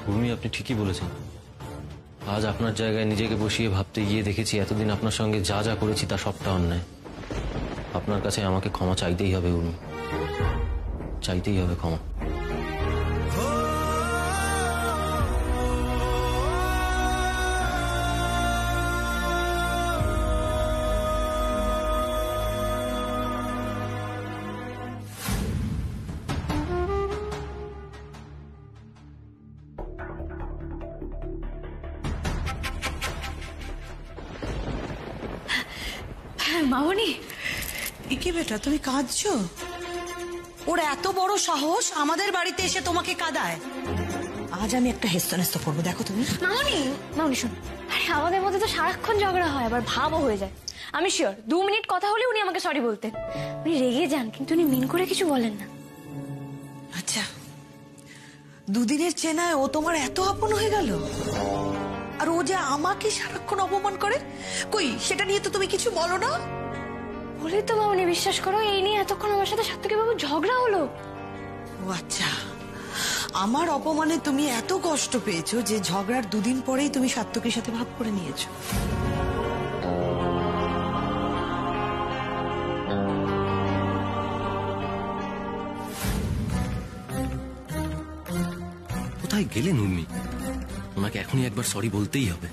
[SPEAKER 4] উর্মি, আপনি ঠিকই বলেছেন। আজ আপনার জায়গায় নিজেকে বসিয়ে ভাবতে গিয়ে দেখেছি এতদিন আপনার সঙ্গে যা যা করেছি তা সবটা অন্যায়। আপনার কাছে আমাকে ক্ষমা চাইতেই হবে উর্মি, চাইতেই হবে ক্ষমা।
[SPEAKER 1] মামনি,
[SPEAKER 13] কি বেটা তুমি কাঁদছো? ওর এত বড় সাহস আমাদের বাড়িতে এসে তোমাকে কাঁদায়। আজ আমি একটা হেস্তনেস্ত করবো, দেখো তুমি।
[SPEAKER 1] মামনি শোন, আরে আমাদের মধ্যে তো সারাক্ষণ ঝগড়া হয়, আবার ভাবও হয়ে যায়। আমি শিওর 2 মিনিট কথা হলে উনি আমাকে সরি বলতেন। উনি রেগে যান, কিন্তু উনি মিন করে কিছু বলেন না।
[SPEAKER 13] আচ্ছা, দুদিনের চেনায় ও তোমার এত আপন হয়ে গেল? আর ও যে আমাকে সারাক্ষণ অপমান করে, কই সেটা নিয়ে তো তুমি কিছু বলো না?
[SPEAKER 1] বলি তো মামনি, বিশ্বাস করো এই নিয়ে এতক্ষণ আমার সাথে সাত্তকী বাবু ঝগড়া হলো।
[SPEAKER 13] ও আচ্ছা, আমার অপমানে তুমি এত কষ্ট পেয়েছো যে ঝগড়ার 2 দিন পরেই তুমি সাত্তকীর সাথে ভাব করে নিয়েছো।
[SPEAKER 4] কোথায় গেলেন উর্মি? ওনাকে এখনই একবার সরি বলতেই হবে।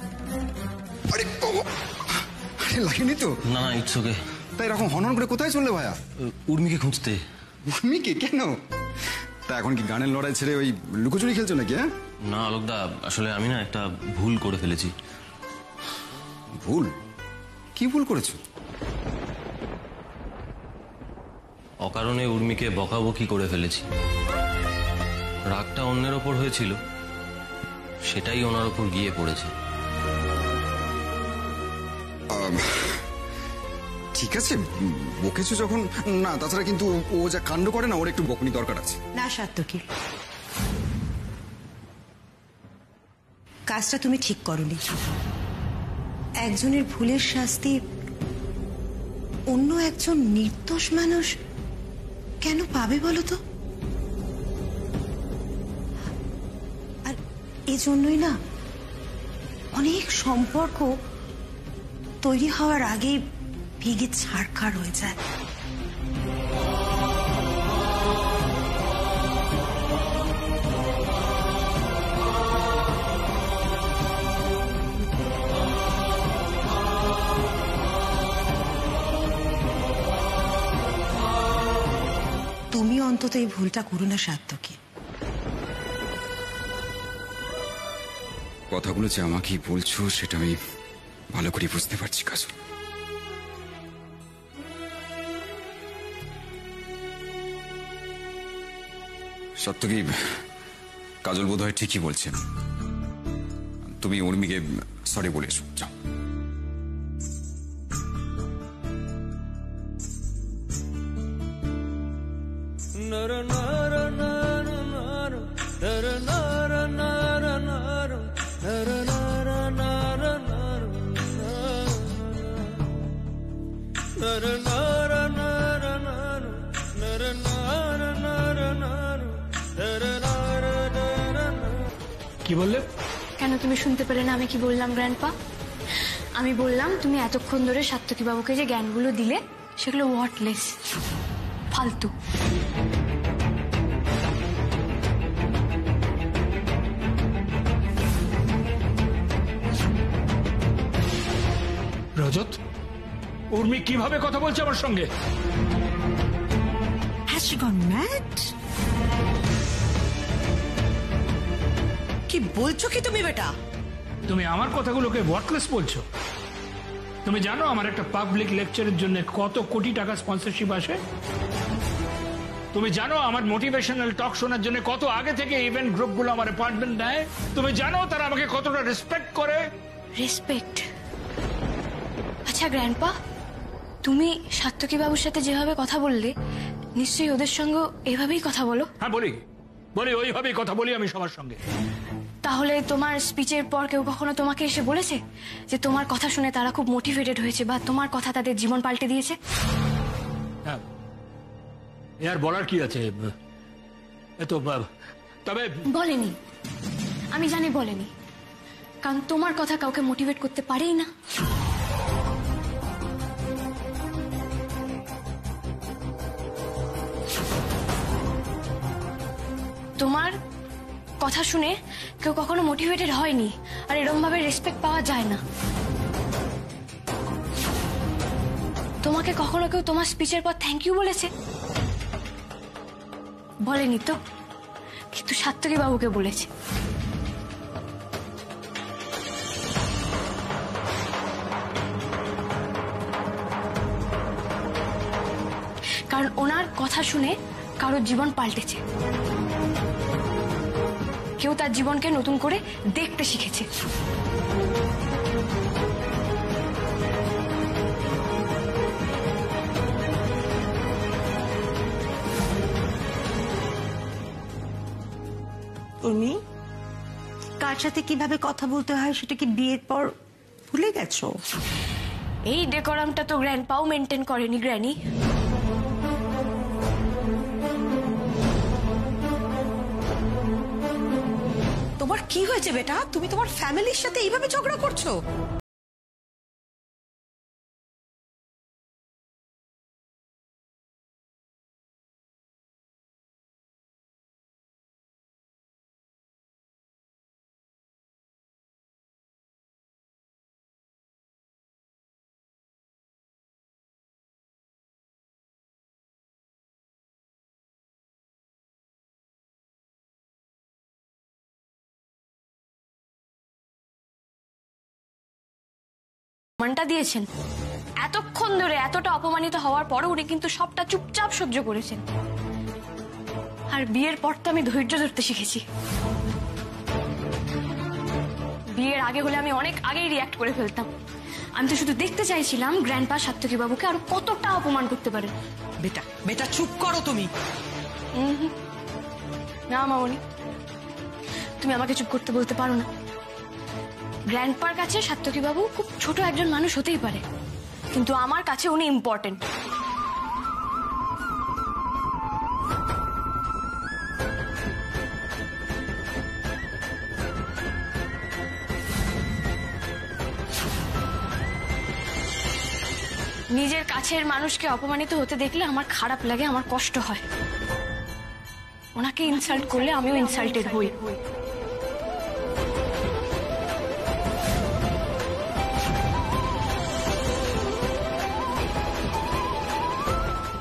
[SPEAKER 19] আরে লাগেনি তো?
[SPEAKER 4] না না, ইটস ওকে।
[SPEAKER 19] তাই এরকম হনন করে কোথায় চললে ভাইয়া?
[SPEAKER 4] উর্মিকে খুঁজতে।
[SPEAKER 19] উর্মিকে? কেন? তা এখন কি গানের লড়াই ছেড়ে ওই লুকোচুরি খেলছো নাকি? হ্যাঁ
[SPEAKER 4] না আলোকদা, আসলে আমি না একটা ভুল করে ফেলেছি।
[SPEAKER 19] ভুল? কি ভুল করেছো?
[SPEAKER 4] অকারণে উর্মিকে বকাবকি করে ফেলেছি। রাগটা অন্যের ওপর হয়েছিল, সেটাই ওনার ওপর গিয়ে পড়েছে।
[SPEAKER 19] ঠিক আছে, বকেছো যখন। না তাছাড়া কিন্তু ও যা কাণ্ড করে না, ওর একটু বকুনি দরকার আছে।
[SPEAKER 13] না সাত্তকী, কাজটা তুমি ঠিক করনি। একজনের ভুলের শাস্তি অন্য একজন নির্দোষ মানুষ কেন পাবে বলো তো? আর এজন্যই না অনেক সম্পর্ক তৈরি হওয়ার আগেই ভেঙে ছাড়খাড় হয়ে যায়। তুমি অন্তত এই ভুলটা করো না সাত্তকী।
[SPEAKER 19] কথাগুলো যে আমাকে বলছো সেটা আমি ভালো করে বুঝতে পারছি কাজল। সাত্তকী, কাজল বোধহয় ঠিকই বলছেন। তুমি উর্মিকে সরি বলে এসো, যাও।
[SPEAKER 16] কি বললে?
[SPEAKER 1] কেন তুমি শুনতে পেলে না আমি কি বললাম গ্র্যান্ডপা? আমি বললাম তুমি এতক্ষণ ধরে সাত্তকী বাবুকে যে জ্ঞানগুলো দিলে সেগুলো ওয়ার্ডলেস, ফালতু।
[SPEAKER 16] রজত, উর্মি কিভাবে কথা বলছে আমার সঙ্গে?
[SPEAKER 13] Has she gone mad? কি বলছো কি তুমি বেটা?
[SPEAKER 16] তুমি আমার কথাগুলোকে ওয়ার্ডলেস বলছো? তুমি জানো আমার একটা পাবলিক লেকচারের জন্য কত কোটি টাকা স্পন্সরশিপ আসে? তুমি জানো আমার মোটিভেশনাল টক শোনার জন্য কত আগে থেকে ইভেন্ট গ্রুপগুলো আমার অ্যাপয়েন্টমেন্ট দেয়? তুমি জানো তারা আমাকে কতটা রেসপেক্ট করে?
[SPEAKER 1] রেসপেক্ট? আচ্ছা গ্র্যান্ডপা, তুমি সাত্তকী বাবুর সাথে যেভাবে কথা বললে নিশ্চয়ই ওদের সঙ্গে এভাবেই কথা বলো?
[SPEAKER 16] হ্যাঁ বলি, ওইভাবেই কথা বলি আমি সবার সঙ্গে।
[SPEAKER 1] তাহলে তোমার স্পিচের পর কেউ কখনো তোমাকে এসে বলেছে যে তোমার কথা শুনে তারা খুব মোটিভেটেড হয়েছে বা তোমার কথা তাদের জীবন পাল্টে দিয়েছে?
[SPEAKER 16] হ্যাঁ, এর বলার কি আছে? তবে
[SPEAKER 1] বলেনি, আমি জানি বলেনি, কারণ তোমার কথা কাউকে মোটিভেট করতে পারেই না। তোমার কথা শুনে কেউ কখনো মোটিভেটেড হয়নি, আর এরকম ভাবে রেসপেক্ট পাওয়া যায় না। তোমাকে কখনো কেউ তোমার স্পিচের পর থ্যাংক ইউ বলেছে? বলেনি তো, কিন্তু সাত্তকী বাবুকে বলেছে। কারণ ওনার কথা শুনে কারোর জীবন পাল্টেছে, কেউ তার জীবনকে নতুন করে দেখতে শিখেছে।
[SPEAKER 13] উর্মি, কার সাথে কিভাবে কথা বলতে হয় সেটা কি বিয়ের পর ভুলে গেছো?
[SPEAKER 1] এই ডেকোরামটা তো গ্র্যান্ডপাও মেনটেন করেনি গ্র্যানি।
[SPEAKER 13] তোমার কি হয়েছে বেটা? তুমি তোমার ফ্যামিলির সাথে এইভাবে ঝগড়া করছো?
[SPEAKER 1] মানটা দিয়েছেন, এতক্ষণ ধরে এতটা অপমানিত হওয়ার পরও উনি কিন্তু সবটা চুপচাপ সহ্য করেছেন। আর বিয়ের পর তো আমি ধৈর্য ধরতে শিখেছি। বিয়ের আগে হলে আমি অনেক আগেই রিয়াক্ট করে ফেলতাম। আমি তো শুধু দেখতে চাইছিলাম গ্র্যান্ডপা সাত্তকী বাবুকে আরো কতটা অপমান করতে পারে।
[SPEAKER 13] বেটা বেটা চুপ করো তুমি।
[SPEAKER 1] না মামনি, তুমি আমাকে চুপ করতে বলতে পারো না। গ্র্যান্ডপার কাছে সাত্তকী বাবু খুব ছোট একজন মানুষ হতেই পারে, কিন্তু আমার কাছে উনি ইম্পর্টেন্ট। নিজের কাছের মানুষকে অপমানিত হতে দেখলে আমার খারাপ লাগে, আমার কষ্ট হয়। ওনাকে ইনসাল্ট করলে আমিও ইনসাল্টেড হই।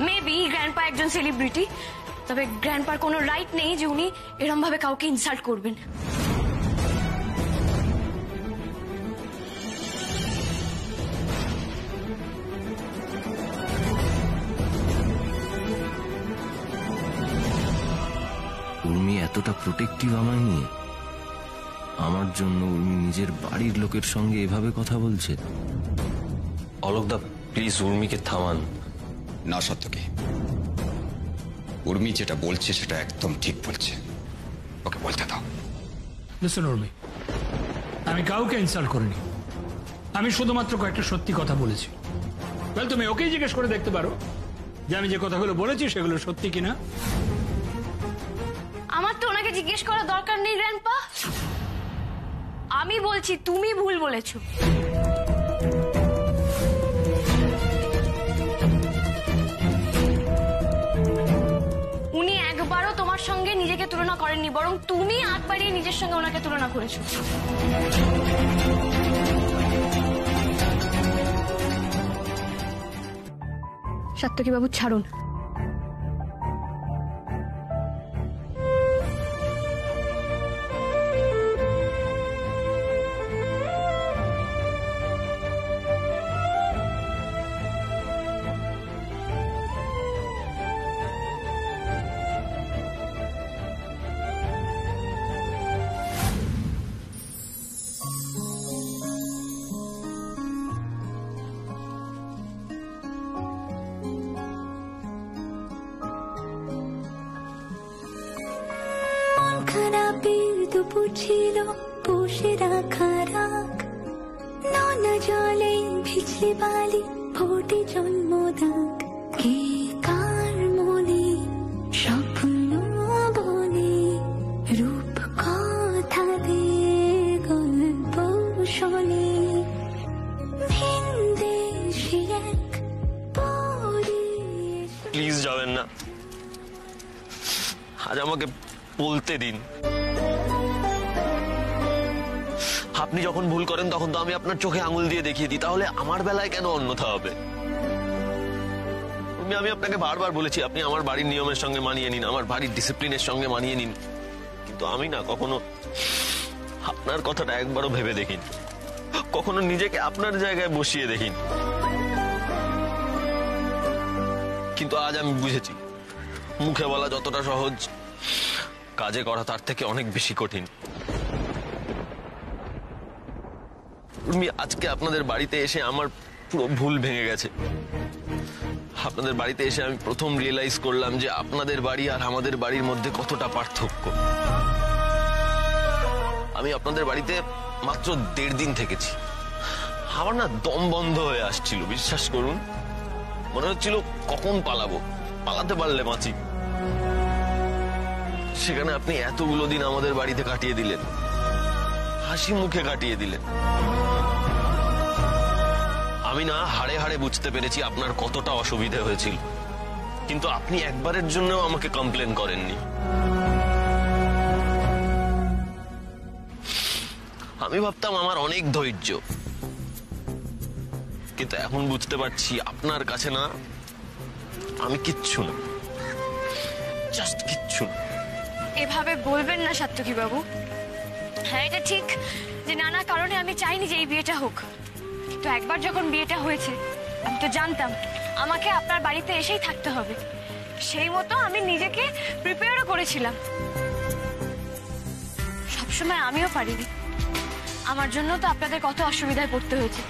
[SPEAKER 1] মেবি গ্র্যান্ডপা একজন সেলিব্রিটি, তবে গ্র্যান্ডপার কোনো রাইট নেই যে উনি এরকম ভাবে কাউকে ইনসাল্ট করবেন।
[SPEAKER 4] উর্মি এতটা প্রোটেক্টিভ আমায় নিয়ে, আমার জন্য উর্মি নিজের বাড়ির লোকের সঙ্গে এভাবে কথা বলছে। অলোকদা প্লিজ উর্মিকে থামান।
[SPEAKER 19] না সাত্তকী, উর্মি যেটা বলছে সেটা একদম ঠিক বলছে, ওকে বলতে দাও।
[SPEAKER 16] লিসেন উর্মি, আমি কাউকে ইনসাল্ট করিনি, আমি শুধুমাত্র কয়েকটা সত্যি কথা বলেছি। বল, তুমি ওকেই জিজ্ঞেস করে দেখতে পারো যে আমি যে কথাগুলো বলেছি সেগুলো সত্যি কিনা।
[SPEAKER 1] আমার তো ওনাকে জিজ্ঞেস করার দরকার নেই গ্র্যান্ডপা। আমি বলছি তুমি ভুল বলেছো। উনি একবারও তোমার সঙ্গে নিজেকে তুলনা করেননি, বরং তুমি আগ বাড়িয়ে নিজের সঙ্গে ওনাকে তুলনা করেছো। সাত্তকী বাবু ছাড়ুন।
[SPEAKER 20] খারাপের দুপুর ছিল বসে রাখা রাখ, নোনা জলে ভিজলে বালি ফোটে জন্মদাগ। কে কার মনে স্বপ্ন বনে রূপ কথাদের গল্প শোনে। ভিন দেশে এক পরিবেশ।
[SPEAKER 4] প্লিজ যাবেন না, আজ আমাকে বলতে দিন। আপনি যখন ভুল করেন তখন তো আমি আপনার চোখে আঙুল দিয়ে দেখিয়ে দিই, তাহলে আমার বেলায় কেন অন্যথা হবে? আমি আপনাকে বারবার বলেছি আপনি আমার বাড়ির নিয়মের সঙ্গে মানিয়ে নিন, আমার বাড়ির ডিসিপ্লিনের সঙ্গে মানিয়ে নিন, কিন্তু আমি না কখনো আপনার কথাটা একবারও ভেবে দেখিন, কখনো নিজেকে আপনার জায়গায় বসিয়ে দেখিন। কিন্তু আজ আমি বুঝেছি মুখে বলা যতটা সহজ, কাজে করা তার থেকে অনেক বেশি কঠিন। আজকে আপনাদের বাড়িতে এসে আমার পুরো ভুল ভেঙে গেছে। আপনাদের বাড়িতে এসে আমি প্রথম রিয়েলাইজ করলাম যে আপনাদের বাড়ি আর আমাদের বাড়ির মধ্যে কতটা পার্থক্য। আমি আপনাদের বাড়িতে মাত্র 1.5 দিন থেকেছি, আমার না দম বন্ধ হয়ে আসছিল, বিশ্বাস করুন। মনে হচ্ছিল কখন পালাবো, পালাতে পারলে বাঁচি। সেখানে আপনি এতগুলো দিন আমাদের বাড়িতে কাটিয়ে দিলেন, হাসি মুখে কাটিয়ে দিলেন। আমি না হাড়ে হাড়ে বুঝতে পেরেছি আপনার কতটা অসুবিধা হয়েছিল, কিন্তু আপনি একবারের জন্যও আমাকে কমপ্লেন করেননি। আমি ভাবতাম আমার অনেক ধৈর্য, কিন্তু এখন বুঝতে পারছি আপনার কাছে না আমি কিচ্ছু না, জাস্ট কিচ্ছু না।
[SPEAKER 1] এভাবে বলবেন না সাত্তকী বাবু। হ্যাঁ, এটা ঠিক যে নানা কারণে আমি চাইনি যে এই বিয়েটা হোক, তো একবার যখন বিয়েটা হয়েছে আমি তো জানতাম আমাকে আপনার বাড়িতে এসেই থাকতে হবে। সেই মতো আমি নিজেকে প্রিপেয়ারও করেছিলাম। সবসময় আমিও পারিনি, আমার জন্য তো আপনাদের কত অসুবিধায় পড়তে হয়েছে।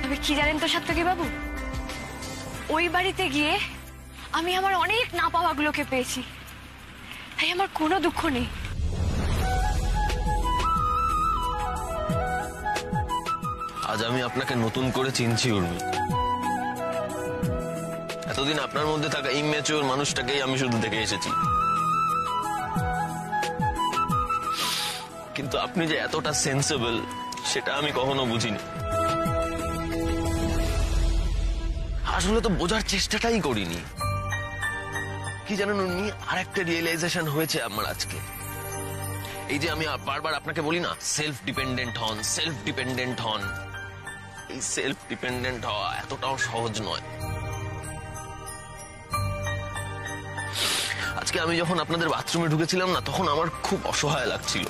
[SPEAKER 1] তবে কি জানেন তো সাত্তকী বাবু, ওই বাড়িতে গিয়ে আমি আমার অনেক না পাওয়াগুলোকে পেয়েছি, তাই আমার কোনো দুঃখ নেই।
[SPEAKER 4] আজ আমি আপনাকে নতুন করে চিনছি উর্মি। এতদিন আপনার মধ্যে থাকা ইম্যাচিওর মানুষটাকেই আমি শুধু দেখে এসেছি, কিন্তু আপনি যে এতটা সেন্সেবল সেটা আমি কখনো বুঝিনি। আসলে তো বোঝার চেষ্টাটাই করিনি। কি জানেন উর্মি, আরেকটা রিয়েলাইজেশন হয়েছে আমার আজকে। এই যে আমি বারবার আপনাকে বলি না, সেলফ ডিপেন্ডেন্ট হন, সেলফ ডিপেন্ডেন্ট হন। এই সেলফ ডিপেন্ডেন্ট হওয়া এতটাও সহজ নয়। আজকে আমি যখন আপনাদের বাথরুমে ঢুকেছিলাম না, তখন আমার খুব অসহায় লাগছিল।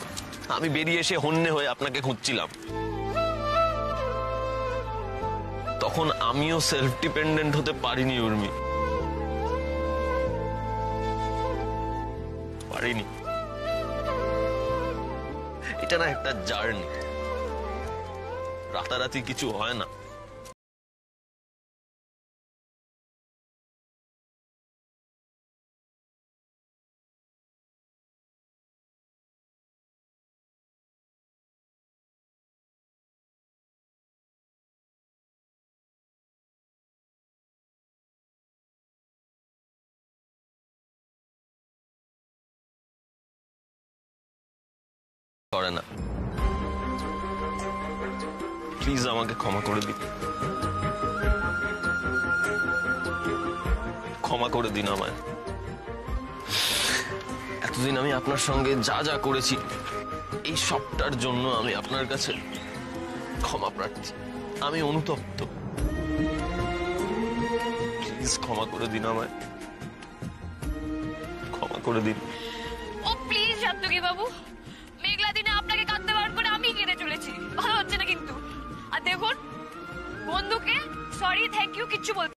[SPEAKER 4] আমি বেরিয়ে এসে হন্যে হয়ে আপনাকে খুঁজছিলাম। তখন আমিও সেলফ ডিপেন্ডেন্ট হতে পারিনি উর্মি, পারিনি। এটা না একটা জার্নি, রাতারাতি কিছু হয় না। করে না। প্লিজ আমাকে ক্ষমা করে দিন, ক্ষমা করে দিন আমায়। এতদিন আমি আপনার সঙ্গে যা যা করেছি, এই সবটার জন্য আমি আপনার কাছে ক্ষমা প্রার্থী। আমি অনুতপ্ত, প্লিজ ক্ষমা করে দিন আমায়, ক্ষমা করে দিন।
[SPEAKER 1] ও প্লিজ সাত্তকী বাবু, মেঘলা দিনে আপনাকে কাঁদতে বার করে আমি কেঁদে চলেছি, ভালো হচ্ছে না কিন্তু। আর দেখুন, বন্ধুকে সরি থ্যাংক ইউ কিচ্ছু বলতে